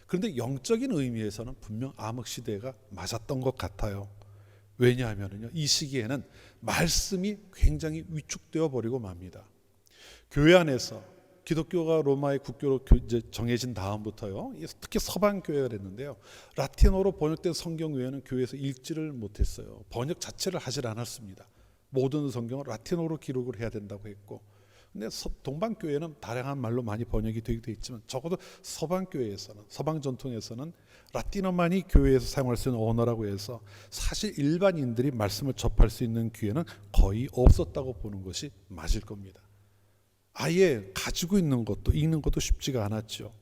그런데 영적인 의미에서는 분명 암흑시대가 맞았던 것 같아요. 왜냐하면요, 이 시기에는 말씀이 굉장히 위축되어 버리고 맙니다. 교회 안에서 기독교가 로마의 국교로 이제 정해진 다음부터요, 특히 서방 교회가 됐는데요, 라틴어로 번역된 성경 외에는 교회에서 읽지를 못했어요. 번역 자체를 하질 않았습니다. 모든 성경을 라틴어로 기록을 해야 된다고 했고, 근데 동방 교회는 다양한 말로 많이 번역이 되기도 했지만 적어도 서방 교회에서는, 서방 전통에서는 라틴어만이 교회에서 사용할 수 있는 언어라고 해서 사실 일반인들이 말씀을 접할 수 있는 기회는 거의 없었다고 보는 것이 맞을 겁니다. 아예 가지고 있는 것도 읽는 것도 쉽지가 않았죠.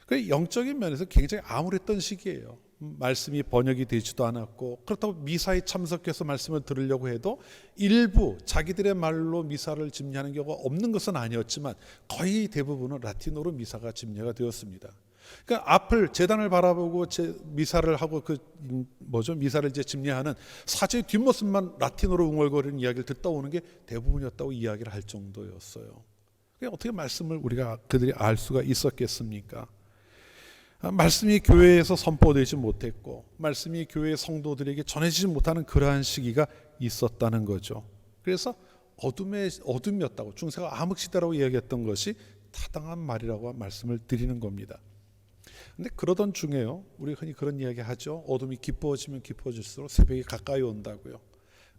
그 영적인 면에서 굉장히 암울했던 시기예요. 말씀이 번역이 되지도 않았고, 그렇다고 미사에 참석해서 말씀을 들으려고 해도 일부 자기들의 말로 미사를 집례하는 경우가 없는 것은 아니었지만 거의 대부분은 라틴어로 미사가 집례가 되었습니다. 그러니까 앞을 제단을 바라보고 미사를 하고 미사를 이제 집례하는 사제의 뒷모습만 라틴어로 웅얼거리는 이야기를 듣다 오는 게 대부분이었다고 이야기를 할 정도였어요. 어떻게 말씀을 그들이 알 수가 있었겠습니까? 말씀이 교회에서 선포되지 못했고 말씀이 교회 성도들에게 전해지지 못하는 그러한 시기가 있었다는 거죠. 그래서 어둠이었다고, 중세가 암흑시대라고 이야기했던 것이 타당한 말이라고 말씀을 드리는 겁니다. 근데 그러던 중에요, 우리 흔히 그런 이야기 하죠. 어둠이 깊어지면 깊어질수록 새벽이 가까이 온다고요.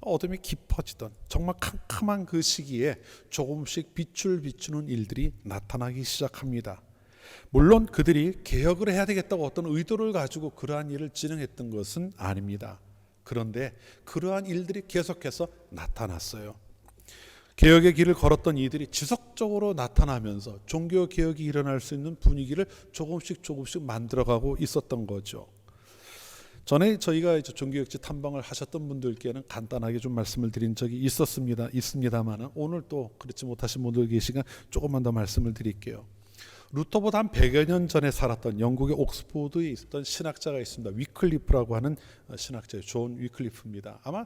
어둠이 깊어지던 정말 캄캄한 그 시기에 조금씩 빛을 비추는 일들이 나타나기 시작합니다. 물론 그들이 개혁을 해야 되겠다고 어떤 의도를 가지고 그러한 일을 진행했던 것은 아닙니다. 그런데 그러한 일들이 계속해서 나타났어요. 개혁의 길을 걸었던 이들이 지속적으로 나타나면서 종교개혁이 일어날 수 있는 분위기를 조금씩 만들어가고 있었던 거죠. 전에 저희가 종교개혁지 탐방을 하셨던 분들께는 간단하게 좀 말씀을 드린 적이 있습니다만 오늘 또 그렇지 못하신 분들 계시니까 조금만 더 말씀을 드릴게요. 루터보다 한 100여 년 전에 살았던 영국의 옥스포드에 있었던 신학자가 있습니다. 위클리프라고 하는 신학자예요. 존 위클리프입니다. 아마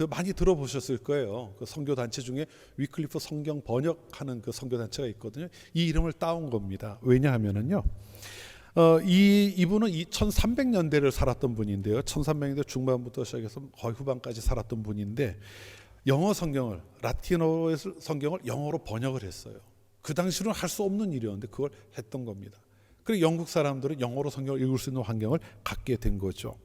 많이 들어보셨을 거예요. 그 선교 단체 중에 위클리프 성경 번역하는 그 선교 단체가 있거든요. 이 이름을 따온 겁니다. 왜냐하면은요, 이분은 1300년대를 살았던 분인데요. 1300년대 중반부터 시작해서 거의 후반까지 살았던 분인데 영어 성경을, 라틴어 성경을 영어로 번역을 했어요. 그 당시로는 할 수 없는 일이었는데 그걸 했던 겁니다. 그리고 영국 사람들은 영어로 성경을 읽을 수 있는 환경을 갖게 된 거죠.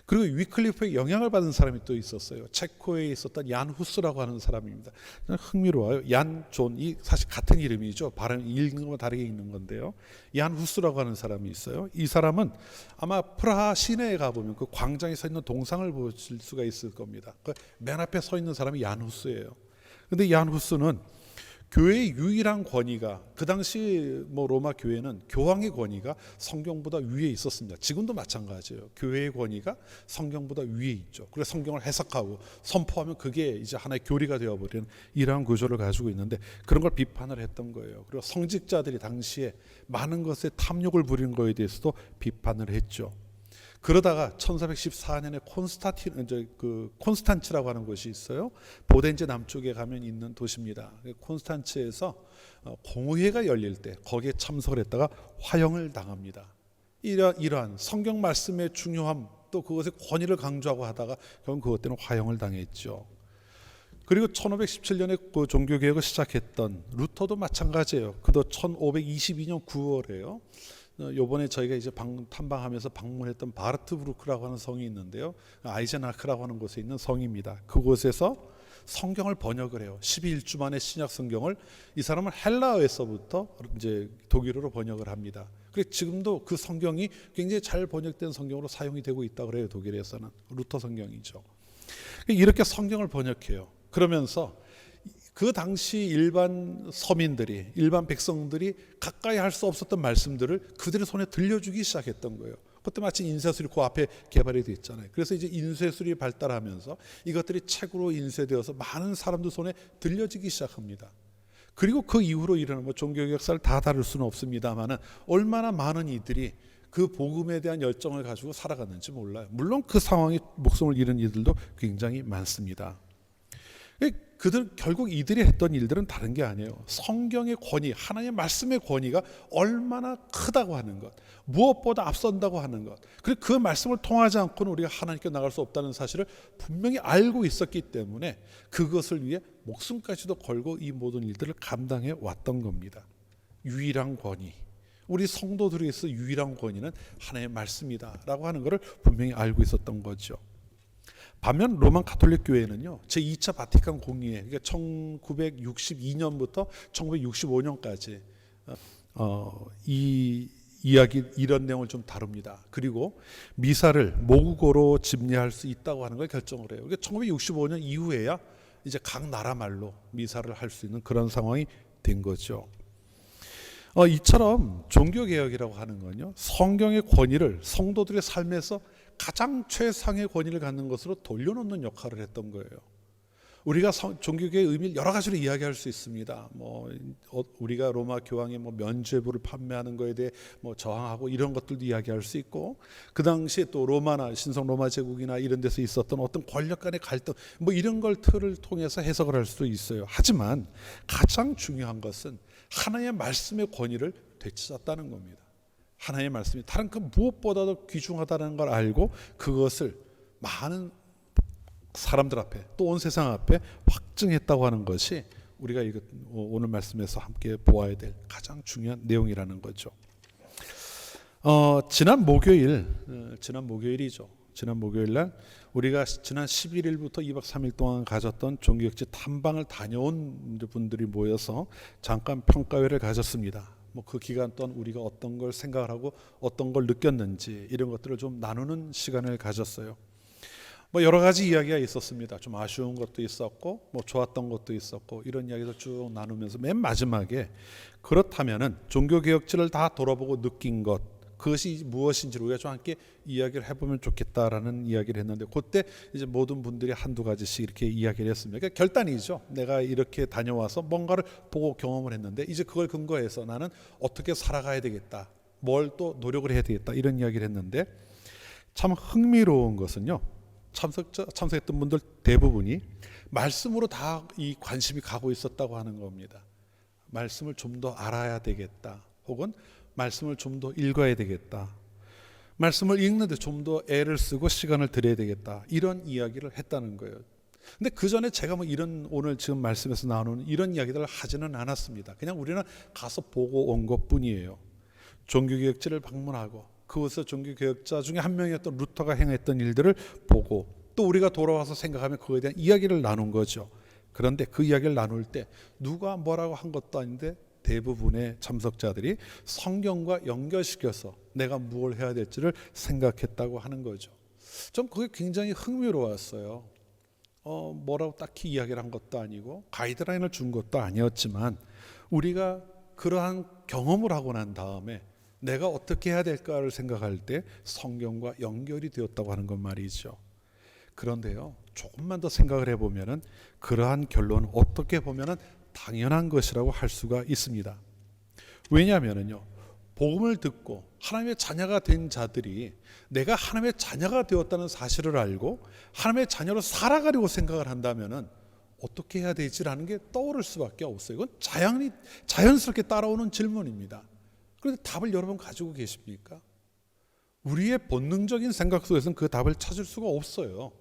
그리고 위클리프의 영향을 받은 사람이 또 있었어요. 체코에 있었던 얀 후스라고 하는 사람입니다. 흥미로워요. 얀, 존, 이 사실 같은 이름이죠. 발음 읽는 건 다르게 읽는 건데요. 얀 후스라고 하는 사람이 있어요. 이 사람은 아마 프라하 시내에 가보면 그 광장에 서 있는 동상을 보실 수가 있을 겁니다. 그 맨 앞에 서 있는 사람이 얀 후스예요. 근데 얀 후스는 교회의 유일한 권위가, 그 당시 로마 교회는 교황의 권위가 성경보다 위에 있었습니다. 지금도 마찬가지예요. 교회의 권위가 성경보다 위에 있죠. 그래서 성경을 해석하고 선포하면 그게 이제 하나의 교리가 되어버리는 이러한 구조를 가지고 있는데 그런 걸 비판을 했던 거예요. 그리고 성직자들이 당시에 많은 것에 탐욕을 부리는 것에 대해서도 비판을 했죠. 그러다가 1414년에 콘스탄츠라고 하는 곳이 있어요. 보덴제 남쪽에 가면 있는 도시입니다. 콘스탄츠에서 공회가 열릴 때 거기에 참석을 했다가 화형을 당합니다. 이러한 성경 말씀의 중요함, 또 그것의 권위를 강조하고 하다가 결국 그것 때문에 화형을 당했죠. 그리고 1517년에 그 종교개혁을 시작했던 루터도 마찬가지예요. 그도 1522년 9월에요. 요번에 저희가 이제 탐방하면서 방문했던 바르트브루크라고 하는 성이 있는데요. 아이젠하크라고 하는 곳에 있는 성입니다. 그곳에서 성경을 번역을 해요. 12일주 만에 신약 성경을, 이 사람은 헬라어에서부터 이제 독일어로 번역을 합니다. 그래서 지금도 그 성경이 굉장히 잘 번역된 성경으로 사용이 되고 있다고 그래요. 독일에서는 루터 성경이죠. 이렇게 성경을 번역해요. 그러면서 그 당시 일반 서민들이, 일반 백성들이 가까이 할 수 없었던 말씀들을 그들의 손에 들려주기 시작했던 거예요. 그때 마침 인쇄술이 그 앞에 개발이 됐잖아요. 그래서 이제 인쇄술이 발달하면서 이것들이 책으로 인쇄되어서 많은 사람들 손에 들려지기 시작합니다. 그리고 그 이후로 일어난 종교 역사를 다 다룰 수는 없습니다만은 얼마나 많은 이들이 그 복음에 대한 열정을 가지고 살아갔는지 몰라요. 물론 그 상황에 목숨을 잃은 이들도 굉장히 많습니다. 그들 결국 이들이 했던 일들은 다른 게 아니에요. 성경의 권위, 하나님의 말씀의 권위가 얼마나 크다고 하는 것, 무엇보다 앞선다고 하는 것, 그리고 그 말씀을 통하지 않고는 우리가 하나님께 나갈 수 없다는 사실을 분명히 알고 있었기 때문에 그것을 위해 목숨까지도 걸고 이 모든 일들을 감당해 왔던 겁니다. 유일한 권위, 우리 성도들이 있어 유일한 권위는 하나님의 말씀이다라고 하는 것을 분명히 알고 있었던 거죠. 반면 로마 가톨릭 교회는요, 제2차 바티칸 공의회, 그러니까 1962년부터 1965년까지 이 이야기 이런 내용을 좀 다룹니다. 그리고 미사를 모국어로 집례할 수 있다고 하는 걸 결정을 해요. 그러니까 1965년 이후에야 이제 각 나라 말로 미사를 할 수 있는 그런 상황이 된 거죠. 이처럼 종교개혁이라고 하는 건요, 성경의 권위를 성도들의 삶에서 가장 최상의 권위를 갖는 것으로 돌려놓는 역할을 했던 거예요. 우리가 종교개혁의 의미를 여러 가지로 이야기할 수 있습니다. 우리가 로마 교황의 면죄부를 판매하는 것에 대해 저항하고 이런 것들도 이야기할 수 있고, 그 당시에 또 로마나 신성 로마 제국이나 이런 데서 있었던 어떤 권력 간의 갈등, 이런 걸 틀을 통해서 해석을 할 수도 있어요. 하지만 가장 중요한 것은 하나님의 말씀의 권위를 되찾았다는 겁니다. 하나님의 말씀이 다른 그 무엇보다도 귀중하다는 걸 알고 그것을 많은 사람들 앞에 또 온 세상 앞에 확증했다고 하는 것이 우리가 오늘 말씀에서 함께 보아야 될 가장 중요한 내용이라는 거죠. 지난 목요일이죠. 지난 목요일 날 우리가 지난 11일부터 2박 3일 동안 가졌던 종교역지 탐방을 다녀온 분들이 모여서 잠깐 평가회를 가졌습니다. 그 기간 동안 우리가 어떤 걸 생각을 하고 어떤 걸 느꼈는지 이런 것들을 좀 나누는 시간을 가졌어요. 여러 가지 이야기가 있었습니다. 좀 아쉬운 것도 있었고 좋았던 것도 있었고 이런 이야기도 쭉 나누면서 맨 마지막에 그렇다면은 종교개혁지를 다 돌아보고 느낀 것, 그것이 무엇인지 우리가 좀 함께 이야기를 해보면 좋겠다라는 이야기를 했는데, 그때 이제 모든 분들이 한두 가지씩 이렇게 이야기를 했습니다. 그러니까 결단이죠. 내가 이렇게 다녀와서 뭔가를 보고 경험을 했는데 이제 그걸 근거해서 나는 어떻게 살아가야 되겠다, 뭘 또 노력을 해야 되겠다, 이런 이야기를 했는데, 참 흥미로운 것은요, 참석했던 분들 대부분이 말씀으로 다 이 관심이 가고 있었다고 하는 겁니다. 말씀을 좀 더 알아야 되겠다, 혹은 말씀을 좀 더 읽어야 되겠다, 말씀을 읽는데 좀 더 애를 쓰고 시간을 들여야 되겠다, 이런 이야기를 했다는 거예요. 근데 그 전에 제가 이런 오늘 지금 말씀에서 나오는 이런 이야기들을 하지는 않았습니다. 그냥 우리는 가서 보고 온 것뿐이에요. 종교개혁지를 방문하고 그곳에서 종교개혁자 중에 한 명이었던 루터가 행했던 일들을 보고 또 우리가 돌아와서 생각하면 그거에 대한 이야기를 나눈 거죠. 그런데 그 이야기를 나눌 때 누가 뭐라고 한 것도 아닌데 대부분의 참석자들이 성경과 연결시켜서 내가 무엇을 해야 될지를 생각했다고 하는 거죠. 좀 그게 굉장히 흥미로웠어요. 뭐라고 딱히 이야기를 한 것도 아니고 가이드라인을 준 것도 아니었지만 우리가 그러한 경험을 하고 난 다음에 내가 어떻게 해야 될까를 생각할 때 성경과 연결이 되었다고 하는 건 말이죠. 그런데요, 조금만 더 생각을 해보면은 그러한 결론은 어떻게 보면은 당연한 것이라고 할 수가 있습니다. 왜냐하면요, 복음을 듣고 하나님의 자녀가 된 자들이 내가 하나님의 자녀가 되었다는 사실을 알고 하나님의 자녀로 살아가려고 생각을 한다면은 어떻게 해야 되지라는 게 떠오를 수밖에 없어요. 이건 자연스럽게 따라오는 질문입니다. 그런데 답을 여러분 가지고 계십니까? 우리의 본능적인 생각 속에서는 그 답을 찾을 수가 없어요.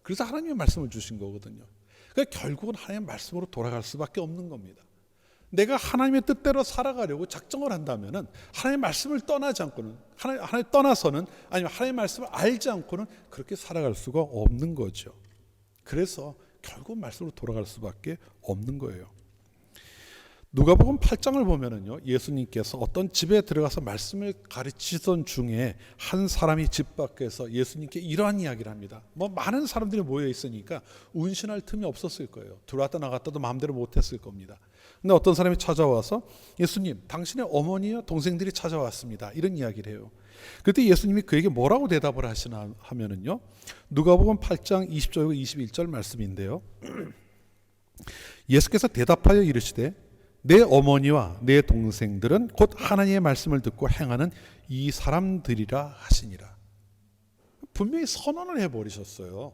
그래서 하나님의 말씀을 주신 거거든요. 그러니까 결국은 하나님의 말씀으로 돌아갈 수밖에 없는 겁니다. 내가 하나님의 뜻대로 살아가려고 작정을 한다면은 하나님의 말씀을 떠나지 않고는 하나님 떠나서는, 아니면 하나님의 말씀을 알지 않고는 그렇게 살아갈 수가 없는 거죠. 그래서 결국 말씀으로 돌아갈 수밖에 없는 거예요. 누가복음 8장을 보면은요, 예수님께서 어떤 집에 들어가서 말씀을 가르치던 중에 한 사람이 집 밖에서 예수님께 이러한 이야기를 합니다. 많은 사람들이 모여 있으니까 운신할 틈이 없었을 거예요. 들어왔다 나갔다도 마음대로 못했을 겁니다. 근데 어떤 사람이 찾아와서 예수님, 당신의 어머니와 동생들이 찾아왔습니다, 이런 이야기를 해요. 그때 예수님이 그에게 뭐라고 대답을 하시나 하면은요, 누가복음 8장 20절과 21절 말씀인데요, 예수께서 대답하여 이르시되 내 어머니와 내 동생들은 곧 하나님의 말씀을 듣고 행하는 이 사람들이라 하시니라. 분명히 선언을 해버리셨어요.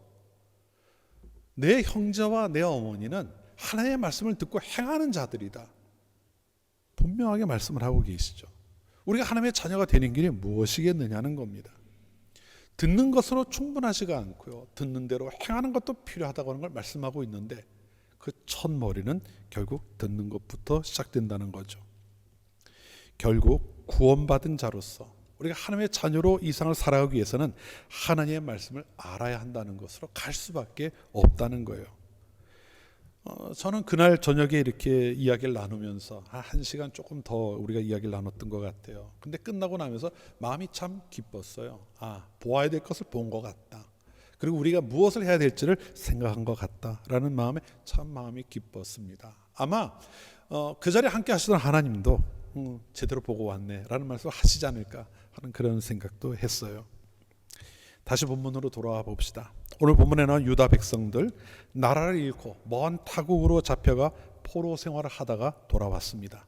내 형제와 내 어머니는 하나님의 말씀을 듣고 행하는 자들이다. 분명하게 말씀을 하고 계시죠. 우리가 하나님의 자녀가 되는 길이 무엇이겠느냐는 겁니다. 듣는 것으로 충분하지가 않고요, 듣는 대로 행하는 것도 필요하다고 하는 걸 말씀하고 있는데, 그 첫머리는 결국 듣는 것부터 시작된다는 거죠. 결국 구원받은 자로서 우리가 하나님의 자녀로 이 세상을 살아가기 위해서는 하나님의 말씀을 알아야 한다는 것으로 갈 수밖에 없다는 거예요. 저는 그날 저녁에 이렇게 이야기를 나누면서 한 시간 조금 더 우리가 이야기를 나눴던 것 같아요. 근데 끝나고 나면서 마음이 참 기뻤어요. 보아야 될 것을 본 것 같다. 그리고 우리가 무엇을 해야 될지를 생각한 것 같다라는 마음에 참 마음이 기뻤습니다. 아마 그 자리에 함께 하시던 하나님도 제대로 보고 왔네라는 말씀을 하시지 않을까 하는 그런 생각도 했어요. 다시 본문으로 돌아와 봅시다. 오늘 본문에 나온 유다 백성들, 나라를 잃고 먼 타국으로 잡혀가 포로 생활을 하다가 돌아왔습니다.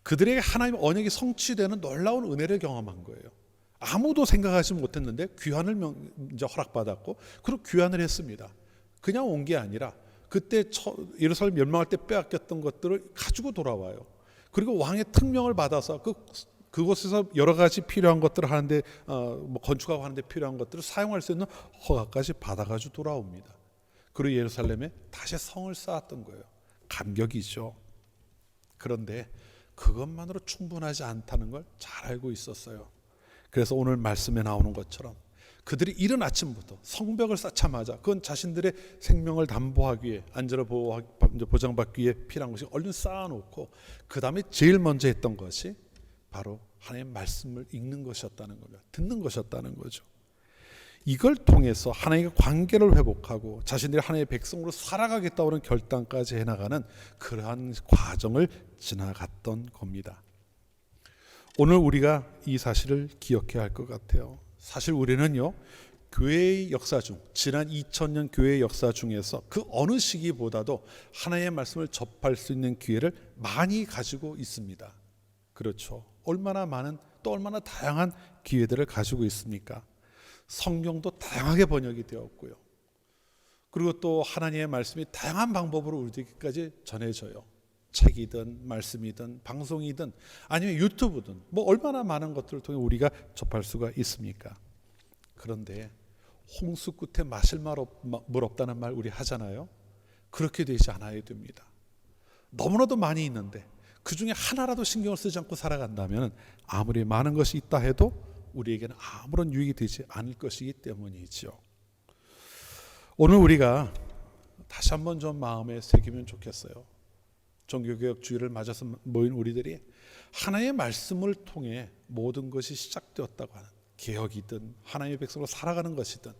그들에게 하나님의 언약이 성취되는 놀라운 은혜를 경험한 거예요. 아무도 생각하지 못했는데 귀환을 이제 허락받았고, 그리고 귀환을 했습니다. 그냥 온 게 아니라 그때 예루살렘 멸망할 때 빼앗겼던 것들을 가지고 돌아와요. 그리고 왕의 특명을 받아서 그곳에서 여러 가지 필요한 것들을 하는데, 건축하고 하는데 필요한 것들을 사용할 수 있는 허가까지 받아가지고 돌아옵니다. 그리고 예루살렘에 다시 성을 쌓았던 거예요. 감격이죠. 그런데 그것만으로 충분하지 않다는 걸 잘 알고 있었어요. 그래서 오늘 말씀에 나오는 것처럼 그들이 이른 아침부터 성벽을 쌓자마자 그건 자신들의 생명을 담보하기 위해, 안전을 보장받기 위해 필요한 것이 얼른 쌓아놓고, 그 다음에 제일 먼저 했던 것이 바로 하나님의 말씀을 읽는 것이었다는 겁니다. 듣는 것이었다는 거죠. 이걸 통해서 하나님과 관계를 회복하고 자신들이 하나님의 백성으로 살아가겠다고 하는 결단까지 해나가는 그러한 과정을 지나갔던 겁니다. 오늘 우리가 이 사실을 기억해야 할 것 같아요. 사실 우리는요, 교회의 역사 중, 지난 2000년 교회의 역사 중에서 그 어느 시기보다도 하나님의 말씀을 접할 수 있는 기회를 많이 가지고 있습니다. 그렇죠. 얼마나 많은, 또 얼마나 다양한 기회들을 가지고 있습니까? 성경도 다양하게 번역이 되었고요. 그리고 또 하나님의 말씀이 다양한 방법으로 우리에게까지 전해져요. 책이든 말씀이든 방송이든 아니면 유튜브든 얼마나 많은 것들을 통해 우리가 접할 수가 있습니까? 그런데 홍수 끝에 마실 물 없다는 말 우리 하잖아요. 그렇게 되지 않아야 됩니다. 너무나도 많이 있는데 그 중에 하나라도 신경을 쓰지 않고 살아간다면 아무리 많은 것이 있다 해도 우리에게는 아무런 유익이 되지 않을 것이기 때문이죠. 오늘 우리가 다시 한번 좀 마음에 새기면 좋겠어요. 종교개혁 주일을 맞아서 모인 우리들이 하나님의 말씀을 통해 모든 것이 시작되었다고 하는, 개혁이든 하나님의 백성으로 살아가는 것이든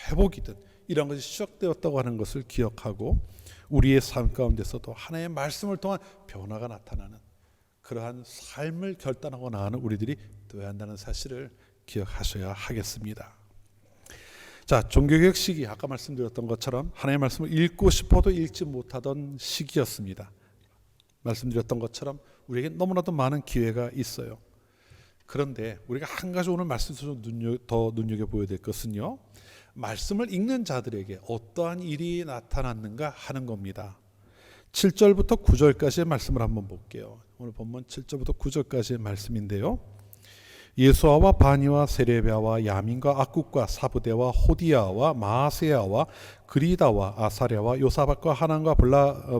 회복이든 이런 것이 시작되었다고 하는 것을 기억하고, 우리의 삶 가운데서도 하나님의 말씀을 통한 변화가 나타나는 그러한 삶을 결단하고 나가는 우리들이 되어야 한다는 사실을 기억하셔야 하겠습니다. 자, 종교개혁 시기, 아까 말씀드렸던 것처럼 하나님의 말씀을 읽고 싶어도 읽지 못하던 시기였습니다. 말씀드렸던 것처럼 우리에게 너무나도 많은 기회가 있어요. 그런데 우리가 한 가지 오늘 말씀에서 더 눈여겨보아야 될 것은요, 말씀을 읽는 자들에게 어떠한 일이 나타났는가 하는 겁니다. 7절부터 9절까지의 말씀을 한번 볼게요. 오늘 본문 7절부터 9절까지의 말씀인데요, 예수아와 바니와 세레비아와 야민과 악국과 사부대와 호디아와 마아세야와 그리다와 아사랴와 요사박과 하난과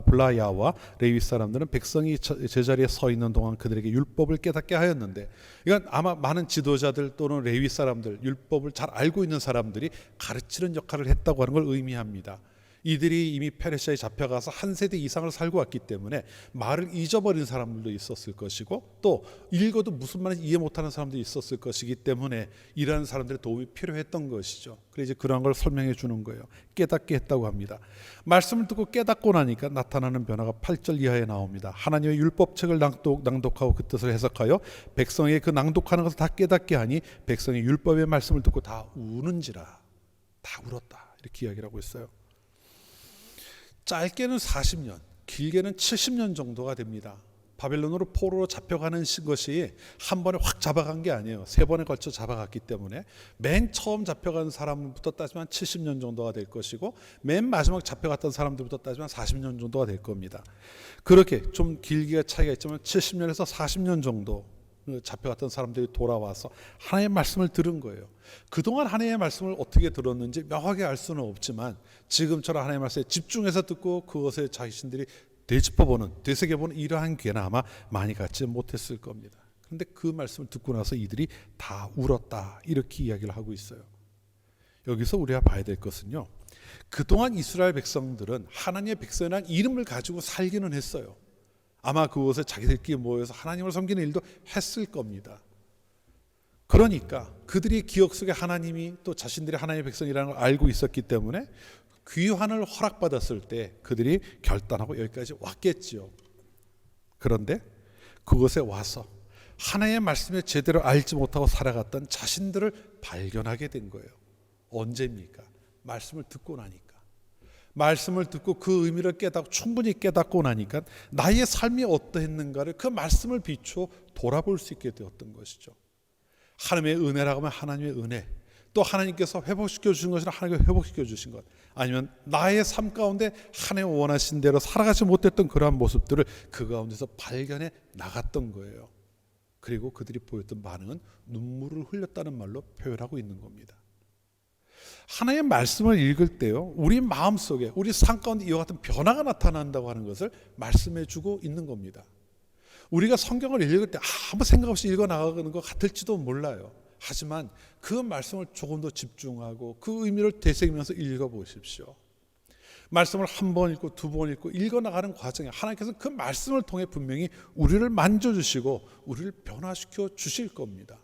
블라야와 레위 사람들은 백성이 제자리에 서 있는 동안 그들에게 율법을 깨닫게 하였는데, 이건 아마 많은 지도자들 또는 레위 사람들, 율법을 잘 알고 있는 사람들이 가르치는 역할을 했다고 하는 걸 의미합니다. 이들이 이미 페르시아에 잡혀가서 한 세대 이상을 살고 왔기 때문에 말을 잊어버린 사람들도 있었을 것이고, 또 읽어도 무슨 말인지 이해 못하는 사람도 있었을 것이기 때문에 이러한 사람들의 도움이 필요했던 것이죠. 그래서 이제 그러한 걸 설명해 주는 거예요. 깨닫게 했다고 합니다. 말씀을 듣고 깨닫고 나니까 나타나는 변화가 8절 이하에 나옵니다. 하나님의 율법책을 낭독하고 그 뜻을 해석하여 백성에게 그 낭독하는 것을 다 깨닫게 하니 백성이 율법의 말씀을 듣고 다 우는지라. 다 울었다, 이렇게 이야기를 하고 있어요. 짧게는 40년, 길게는 70년 정도가 됩니다. 바벨론으로 포로로 잡혀가는 것이 한 번에 확 잡아간 게 아니에요. 3번에 걸쳐 잡아갔기 때문에 맨 처음 잡혀간 사람부터 따지면 70년 정도가 될 것이고 맨 마지막 잡혀갔던 사람들부터 따지면 40년 정도가 될 겁니다. 그렇게 좀 길기가 차이가 있지만 70년에서 40년 정도 잡혀갔던 사람들이 돌아와서 하나님의 말씀을 들은 거예요. 그동안 하나님의 말씀을 어떻게 들었는지 명확하게 알 수는 없지만 지금처럼 하나님의 말씀에 집중해서 듣고 그것에 자신들이 되짚어보는, 되새겨보는 이러한 기회는 아마 많이 갖지 못했을 겁니다. 그런데 그 말씀을 듣고 나서 이들이 다 울었다, 이렇게 이야기를 하고 있어요. 여기서 우리가 봐야 될 것은요, 그동안 이스라엘 백성들은 하나님의 백성이라는 이름을 가지고 살기는 했어요. 아마 그곳에 자기들끼리 모여서 하나님을 섬기는 일도 했을 겁니다. 그러니까 그들이 기억 속에 하나님이 또 자신들이 하나님의 백성이라는 걸 알고 있었기 때문에 귀환을 허락받았을 때 그들이 결단하고 여기까지 왔겠지요. 그런데 그곳에 와서 하나님의 말씀을 제대로 알지 못하고 살아갔던 자신들을 발견하게 된 거예요. 언제입니까? 말씀을 듣고 나니까. 말씀을 듣고 그 의미를 충분히 깨닫고 나니까 나의 삶이 어떠했는가를 그 말씀을 비추어 돌아볼 수 있게 되었던 것이죠. 하나님의 은혜라고 하면 하나님의 은혜, 또 하나님께서 회복시켜 주신 것이라 하나님께서 회복시켜 주신 것, 아니면 나의 삶 가운데 하나님 원하신 대로 살아가지 못했던 그러한 모습들을 그 가운데서 발견해 나갔던 거예요. 그리고 그들이 보였던 반응은 눈물을 흘렸다는 말로 표현하고 있는 겁니다. 하나님의 말씀을 읽을 때요, 우리 마음속에, 우리 삶 가운데 이와 같은 변화가 나타난다고 하는 것을 말씀해 주고 있는 겁니다. 우리가 성경을 읽을 때 아무 생각 없이 읽어 나가는 것 같을지도 몰라요. 하지만 그 말씀을 조금 더 집중하고 그 의미를 되새기면서 읽어보십시오. 말씀을 한 번 읽고 두 번 읽고 읽어나가는 과정에 하나님께서 그 말씀을 통해 분명히 우리를 만져주시고 우리를 변화시켜 주실 겁니다.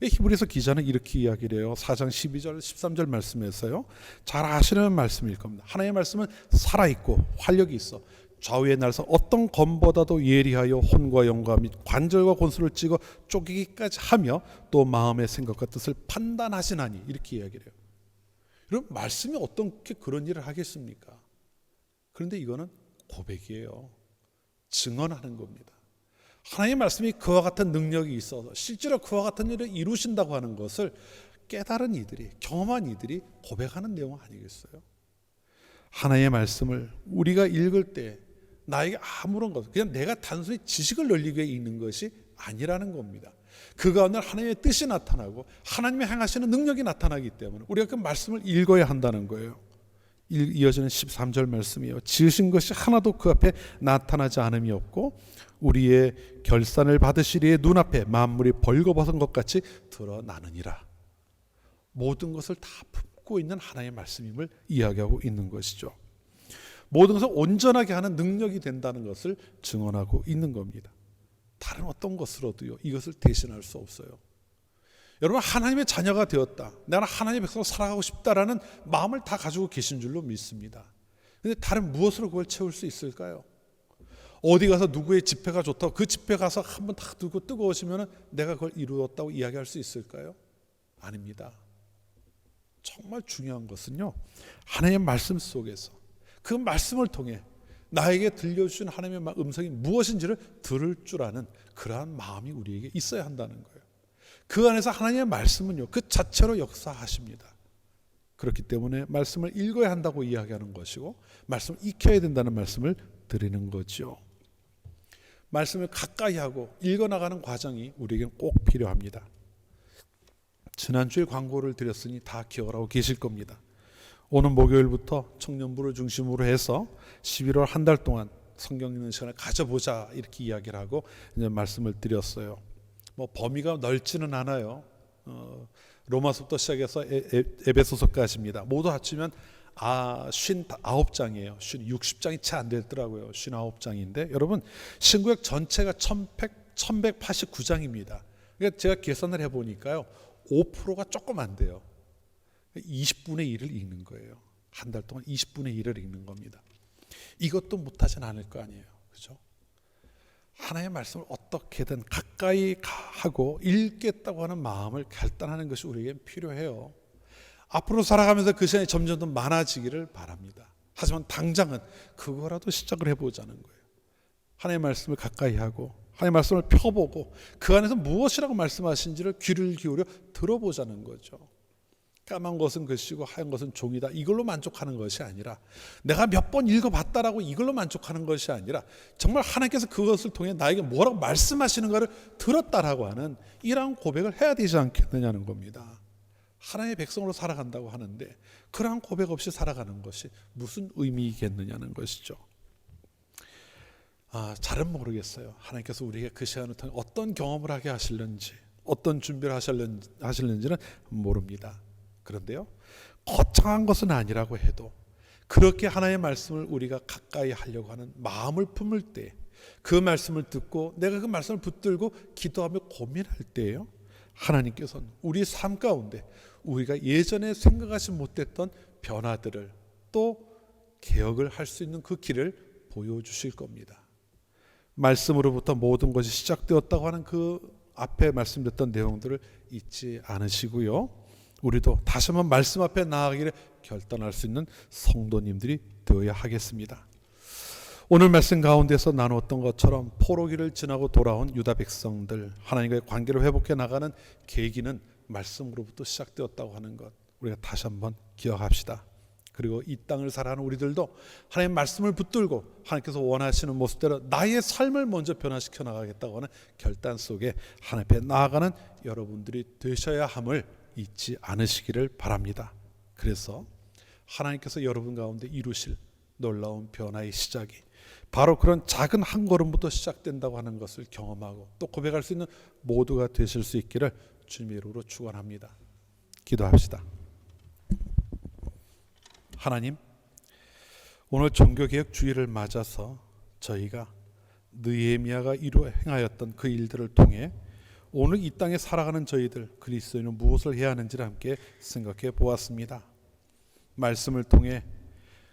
히브리서 기자는 이렇게 이야기를 해요. 4장 12절 13절 말씀에서요, 잘 아시는 말씀일 겁니다. 하나님의 말씀은 살아있고 활력이 있어 좌우의 날서 어떤 검보다도 예리하여 혼과 영과 및 관절과 권수를 찍어 쪼개기까지 하며 또 마음의 생각과 뜻을 판단하시나니, 이렇게 이야기를 해요. 여러분, 말씀이 어떻게 그런 일을 하겠습니까? 그런데 이거는 고백이에요. 증언하는 겁니다. 하나님의 말씀이 그와 같은 능력이 있어서 실제로 그와 같은 일을 이루신다고 하는 것을 깨달은 이들이, 경험한 이들이 고백하는 내용 아니겠어요? 하나님의 말씀을 우리가 읽을 때 나에게 아무런 것, 그냥 내가 단순히 지식을 늘리기 위해 읽는 것이 아니라는 겁니다. 그 가운데 하나님의 뜻이 나타나고 하나님의 행하시는 능력이 나타나기 때문에 우리가 그 말씀을 읽어야 한다는 거예요. 이어지는 13절 말씀이에요. 지으신 것이 하나도 그 앞에 나타나지 않음이 없고 우리의 결산을 받으시리의 눈앞에 만물이 벌거벗은 것 같이 드러나느니라. 모든 것을 다 품고 있는 하나님의 말씀임을 이야기하고 있는 것이죠. 모든 것을 온전하게 하는 능력이 된다는 것을 증언하고 있는 겁니다. 다른 어떤 것으로도요, 이것을 대신할 수 없어요. 여러분, 하나님의 자녀가 되었다, 나는 하나님의 백성으로 살아가고 싶다라는 마음을 다 가지고 계신 줄로 믿습니다. 그런데 다른 무엇으로 그걸 채울 수 있을까요? 어디 가서 누구의 집회가 좋다고 그 집회 가서 한번 딱 두고 뜨거워지면 내가 그걸 이루었다고 이야기할 수 있을까요? 아닙니다. 정말 중요한 것은요, 하나님의 말씀 속에서 그 말씀을 통해 나에게 들려주신 하나님의 음성이 무엇인지를 들을 줄 아는 그러한 마음이 우리에게 있어야 한다는 거예요. 그 안에서 하나님의 말씀은요, 그 자체로 역사하십니다. 그렇기 때문에 말씀을 읽어야 한다고 이야기하는 것이고 말씀을 익혀야 된다는 말씀을 드리는 거죠. 말씀을 가까이 하고 읽어나가는 과정이 우리에겐 꼭 필요합니다. 지난주에 광고를 드렸으니 다 기억을 하고 계실 겁니다. 오는 목요일부터 청년부를 중심으로 해서 11월 한 달 동안 성경 읽는 시간을 가져보자, 이렇게 이야기를 하고 이제 말씀을 드렸어요. 뭐 범위가 넓지는 않아요. 로마서부터 시작해서 에베소서까지입니다. 모두 합치면 59장이에요. 60장이 채 안 되더라고요. 59장인데 여러분, 신구약 전체가 1189장입니다. 그러니까 제가 계산을 해보니까요, 5%가 조금 안 돼요. 20분의 1을 읽는 거예요. 한 달 동안 20분의 1을 읽는 겁니다. 이것도 못하진 않을 거 아니에요. 그죠? 하나님의 말씀을 어떻게든 가까이 하고 읽겠다고 하는 마음을 결단하는 것이 우리에게 필요해요. 앞으로 살아가면서 그 시간이 점점 더 많아지기를 바랍니다. 하지만 당장은 그거라도 시작을 해보자는 거예요. 하나님의 말씀을 가까이 하고 하나님의 말씀을 펴보고 그 안에서 무엇이라고 말씀하신지를 귀를 기울여 들어보자는 거죠. 까만 것은 글씨고 하얀 것은 종이다, 이걸로 만족하는 것이 아니라, 내가 몇 번 읽어봤다라고 이걸로 만족하는 것이 아니라, 정말 하나님께서 그것을 통해 나에게 뭐라고 말씀하시는가를 들었다라고 하는 이러한 고백을 해야 되지 않겠느냐는 겁니다. 하나님의 백성으로 살아간다고 하는데 그러한 고백 없이 살아가는 것이 무슨 의미겠느냐는 것이죠. 잘은 모르겠어요. 하나님께서 우리에게 그 시간을 통해 어떤 경험을 하게 하실는지, 어떤 준비를 하실는지는 모릅니다. 그런데요, 거창한 것은 아니라고 해도 그렇게 하나님의 말씀을 우리가 가까이 하려고 하는 마음을 품을 때, 그 말씀을 듣고 내가 그 말씀을 붙들고 기도하며 고민할 때에요, 하나님께서는 우리 삶 가운데 우리가 예전에 생각하지 못했던 변화들을 또 개혁을 할 수 있는 그 길을 보여주실 겁니다. 말씀으로부터 모든 것이 시작되었다고 하는 그 앞에 말씀드렸던 내용들을 잊지 않으시고요, 우리도 다시 한번 말씀 앞에 나아가기를 결단할 수 있는 성도님들이 되어야 하겠습니다. 오늘 말씀 가운데서 나누었던 것처럼 포로기를 지나고 돌아온 유다 백성들, 하나님과의 관계를 회복해 나가는 계기는 말씀으로부터 시작되었다고 하는 것, 우리가 다시 한번 기억합시다. 그리고 이 땅을 살아가는 우리들도 하나님의 말씀을 붙들고 하나님께서 원하시는 모습대로 나의 삶을 먼저 변화시켜 나가겠다고 하는 결단 속에 하나님 앞에 나아가는 여러분들이 되셔야 함을 잊지 않으시기를 바랍니다. 그래서 하나님께서 여러분 가운데 이루실 놀라운 변화의 시작이 바로 그런 작은 한 걸음부터 시작된다고 하는 것을 경험하고 또 고백할 수 있는 모두가 되실 수 있기를 주님의 이름으로 축원합니다. 기도합시다. 하나님, 오늘 종교개혁 주일을 맞아서 저희가 느헤미야가 행하였던 그 일들을 통해 오늘 이 땅에 살아가는 저희들 그리스도인은 무엇을 해야 하는지를 함께 생각해 보았습니다. 말씀을 통해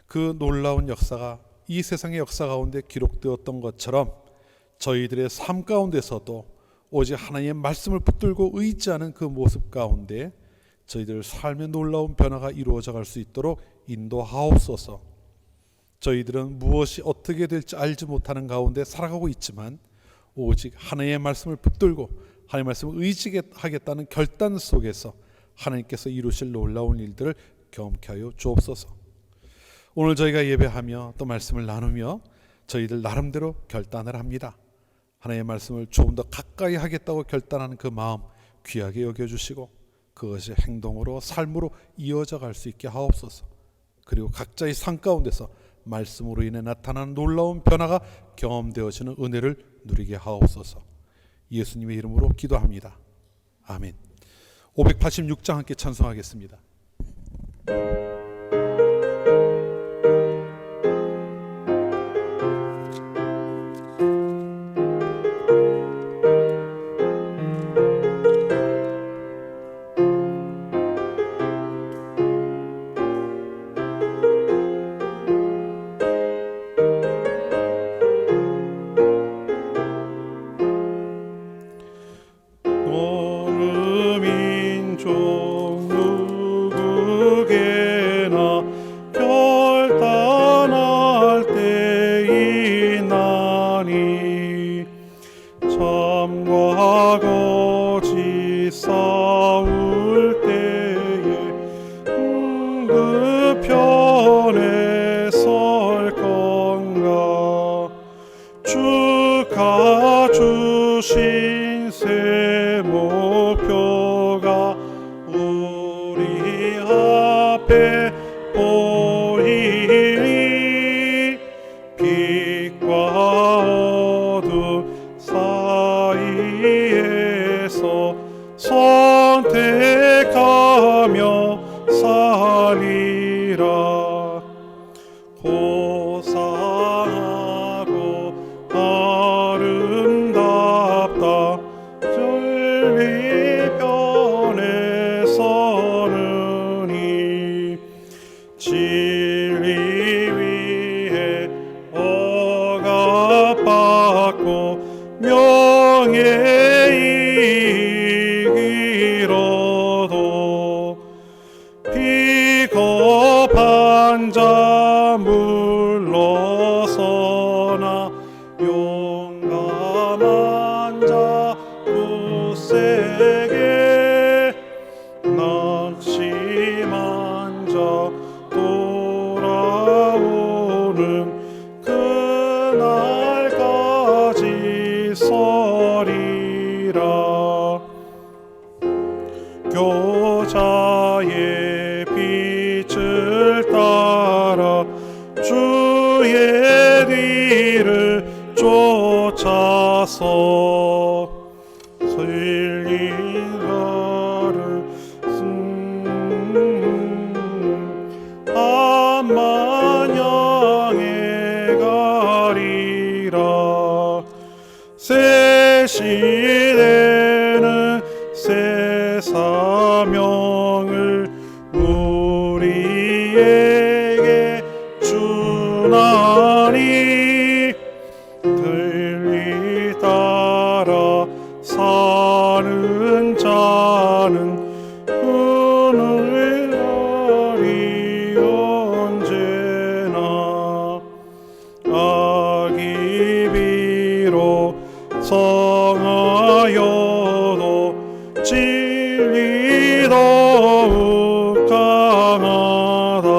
그 놀라운 역사가 이 세상의 역사 가운데 기록되었던 것처럼 저희들의 삶 가운데서도 오직 하나님의 말씀을 붙들고 의지하는 그 모습 가운데 저희들 삶의 놀라운 변화가 이루어져 갈 수 있도록 인도하옵소서. 저희들은 무엇이 어떻게 될지 알지 못하는 가운데 살아가고 있지만 오직 하나님의 말씀을 붙들고 하나님의 말씀을 의지하겠다는 결단 속에서 하나님께서 이루실 놀라운 일들을 경험케 하여 주옵소서. 오늘 저희가 예배하며 또 말씀을 나누며 저희들 나름대로 결단을 합니다. 하나님의 말씀을 조금 더 가까이 하겠다고 결단하는 그 마음 귀하게 여겨주시고 그것이 행동으로 삶으로 이어져 갈 수 있게 하옵소서. 그리고 각자의 삶 가운데서 말씀으로 인해 나타나는 놀라운 변화가 경험되어지는 은혜를 누리게 하옵소서. 예수님의 이름으로 기도합니다. 아멘. 586장 함께 찬송하겠습니다. 비겁한 자 물러서나 요 주는 그날까지 서리라. 교자의 빛을 따라 주의 뒤를 쫓아서 흘린 가를 한만영에 가리라. 새 시대는 새 사명을 우리에게 주나니 들리 따라 사는 자는 오늘날이 언제나 악이 비록 성하여도 진리 더욱 강하다.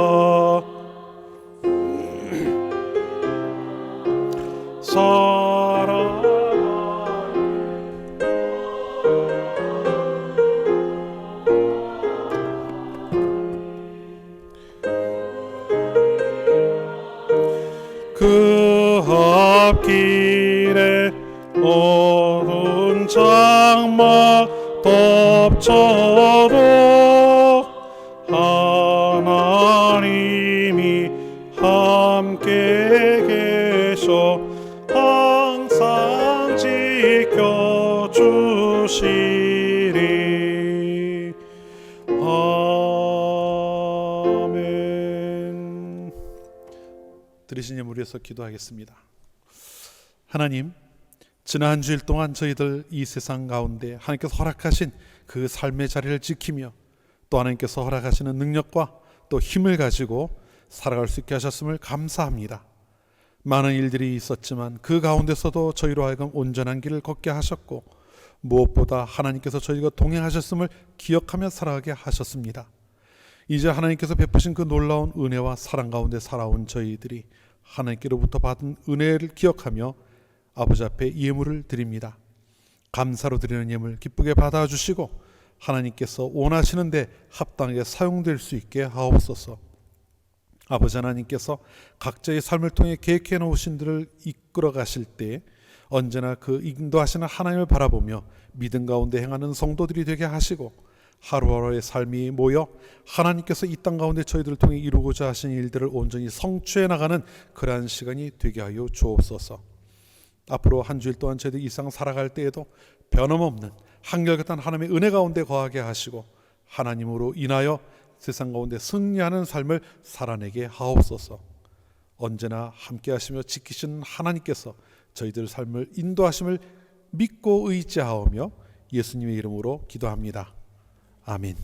그 앞길에 어두운 장막 덮쳐도 하나님이 함께 계셔 항상 지켜주시리. 아멘. 들으신 예물 위해서 기도하겠습니다. 하나님, 지난 주일 동안 저희들 이 세상 가운데 하나님께서 허락하신 그 삶의 자리를 지키며 또 하나님께서 허락하시는 능력과 또 힘을 가지고 살아갈 수 있게 하셨음을 감사합니다. 많은 일들이 있었지만 그 가운데서도 저희로 하여금 온전한 길을 걷게 하셨고 무엇보다 하나님께서 저희가 동행하셨음을 기억하며 살아가게 하셨습니다. 이제 하나님께서 베푸신 그 놀라운 은혜와 사랑 가운데 살아온 저희들이 하나님께로부터 받은 은혜를 기억하며 아버지 앞에 예물을 드립니다. 감사로 드리는 예물 기쁘게 받아주시고 하나님께서 원하시는 데 합당하게 사용될 수 있게 하옵소서. 아버지 하나님께서 각자의 삶을 통해 계획해 놓으신 들을 이끌어 가실 때 언제나 그 인도하시는 하나님을 바라보며 믿음 가운데 행하는 성도들이 되게 하시고 하루하루의 삶이 모여 하나님께서 이 땅 가운데 저희들을 통해 이루고자 하신 일들을 온전히 성취해 나가는 그러한 시간이 되게 하여 주옵소서. 앞으로 한 주일 동안 저희들 이 세상 살아갈 때에도 변함없는 한결같은 하나님의 은혜 가운데 거하게 하시고 하나님으로 인하여 세상 가운데 승리하는 삶을 살아내게 하옵소서. 언제나 함께 하시며 지키시는 하나님께서 저희들 삶을 인도하심을 믿고 의지하오며 예수님의 이름으로 기도합니다. 아멘.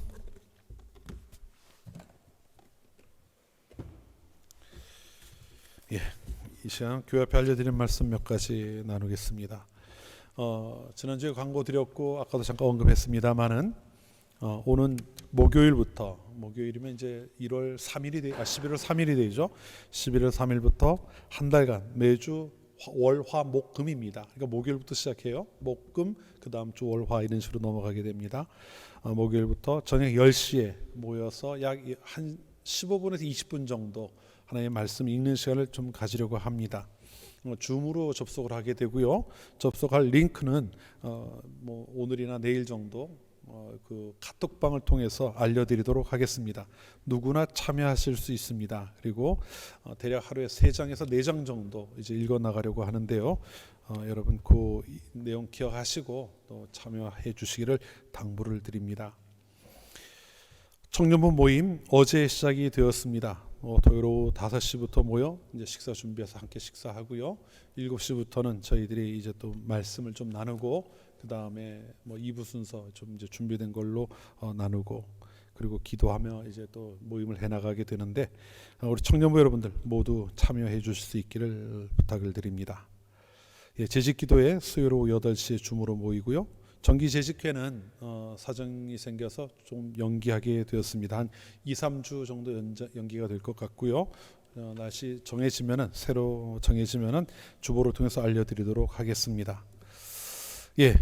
이 시간 교회 앞에 알려드린 말씀 몇 가지 나누겠습니다. 지난주에 광고 드렸고 아까도 잠깐 언급했습니다만은 오는 목요일부터 목요일이면 이제 11월 3일이 되죠. 11월 3일부터 한 달간 매주 월, 화, 목, 금입니다. 그러니까 목요일부터 시작해요. 목, 금, 그 다음 주 월, 화 이런 식으로 넘어가게 됩니다. 목요일부터 저녁 10시에 모여서 약 한 15분에서 20분 정도 하나님의 말씀 읽는 시간을 좀 가지려고 합니다. 줌으로 접속을 하게 되고요. 접속할 링크는 뭐 오늘이나 내일 정도 그 카톡방을 통해서 알려드리도록 하겠습니다. 누구나 참여하실 수 있습니다. 그리고 대략 하루에 3장에서 4장 정도 이제 읽어 나가려고 하는데요. 여러분 그 내용 기억하시고 또 참여해 주시기를 당부를 드립니다. 청년부 모임 어제 시작이 되었습니다. 토요일 오후 5시부터 모여 이제 식사 준비해서 함께 식사하고요. 7시부터는 저희들이 이제 또 말씀을 좀 나누고 그 다음에 뭐 2부 순서 좀 이제 준비된 걸로 나누고 그리고 기도하며 이제 또 모임을 해나가게 되는데 우리 청년부 여러분들 모두 참여해 주실 수 있기를 부탁을 드립니다. 재직기도회 수요일 오후 8시에 줌으로 모이고요. 정기 재직회는 사정이 생겨서 좀 연기하게 되었습니다. 한 2-3주 정도 연기가 될 것 같고요. 날씨 정해지면은 새로 정해지면은 주보를 통해서 알려드리도록 하겠습니다. 예,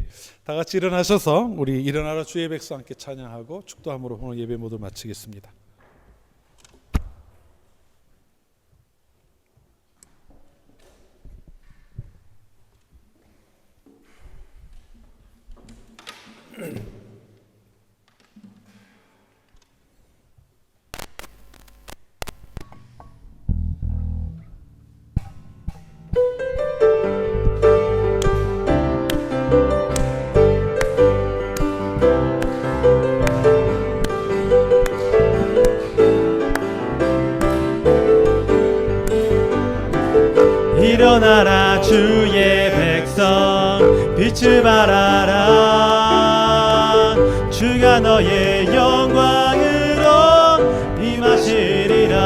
다 같이 일어나셔서 우리 일어나라 주의 백성 함께 찬양하고 축도함으로 오늘 예배 모두 마치겠습니다. 일어나라 주의 백성 빛을 발하라 주가 너의 영광으로 임하시리라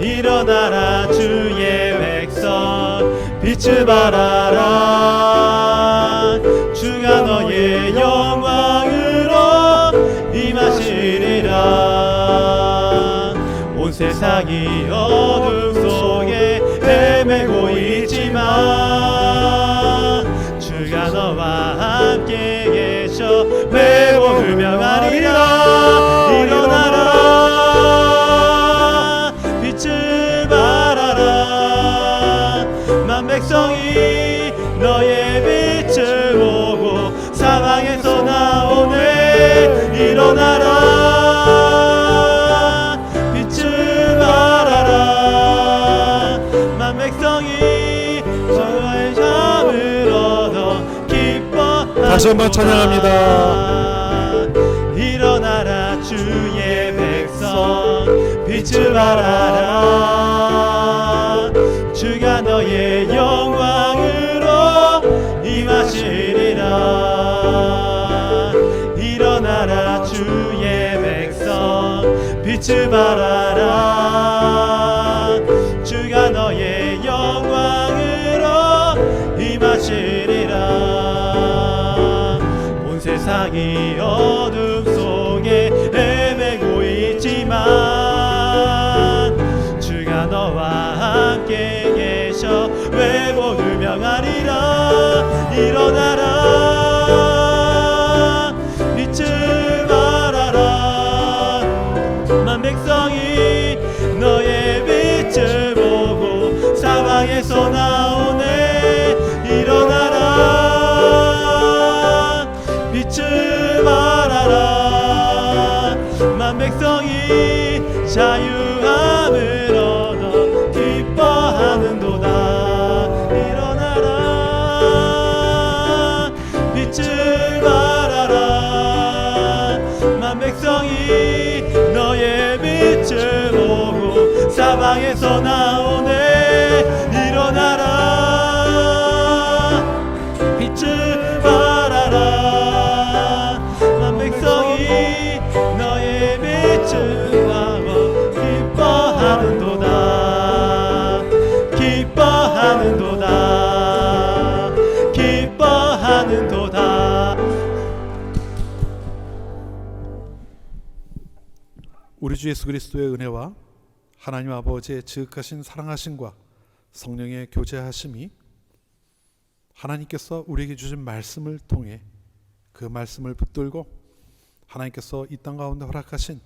일어나라 주의 백성 빛을 발하라 주가 너의 영광으로 임하시리라 온 세상이 어둠 속에 헤매고 있지만 주가 너와 함께 계셔 외고 유명하리라 일어나라 빛을 발하라 만 백성이 너의 빛을 보고 사방에서 나오네 일어나라 빛을 발하라 만 백성이 저의 잠을 얻어 기뻐 다시 한번 찬양합니다. 일어나라 주의 백성 빛을 발하라 주가 너의 영광으로 임하시리라 일어나라 주의 백성 빛을 발하라 주가 너의 영광으로 임하시리라 온 세상이 어둠 속에 헤매고 있지만 주가 너와 함께 계셔 외고 유명하리라 일어나라 빛을 발하라 만 백성이 너의 빛을 보고 사방에서 나오네 일어나라 빛을 발하라 만 백성이 자유함을 얻어 기뻐하는도다 일어나라 빛을 발하라 만 백성이 너의 빛을 보고 사방에서 나오네 일어나라 빛을 발하라 만 백성이 너의 빛을 보고 기뻐하는도다 기뻐하는도다 기뻐하는도다 우리 주 예수 그리스도의 은혜와 하나님 아버지의 지극하신 사랑하심과 성령의 교제하심이 하나님께서 우리에게 주신 말씀을 통해 그 말씀을 붙들고 하나님께서 이 땅 가운데 허락하신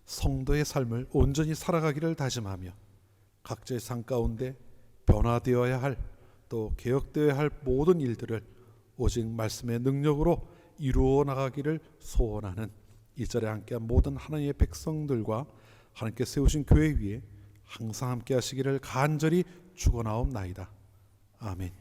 성도의 삶을 온전히 살아가기를 다짐하며 각자의 삶 가운데 변화되어야 할 또 개혁되어야 할 모든 일들을 오직 말씀의 능력으로 이루어 나가기를 소원하는 이 자리에 함께한 모든 하나님의 백성들과 하나님께 세우신 교회 위에 항상 함께 하시기를 간절히 축원하옵나이다. 아멘.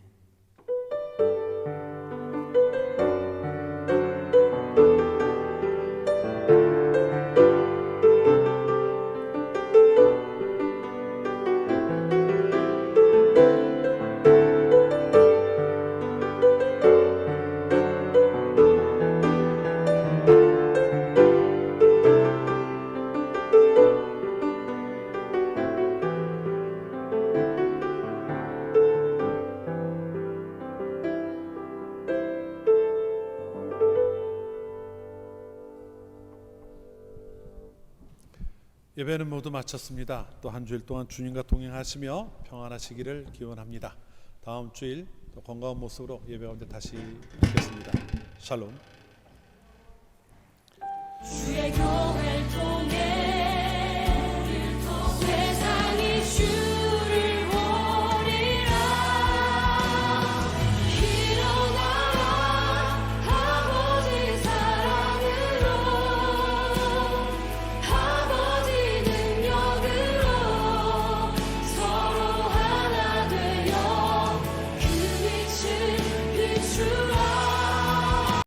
예배는 모두 마쳤습니다. 또 한 주일 동안 주님과 동행하시며 평안하시기를 기원합니다. 다음 주일 또 건강한 모습으로 예배 가운데 다시 뵙겠습니다. 샬롬. 주의 교회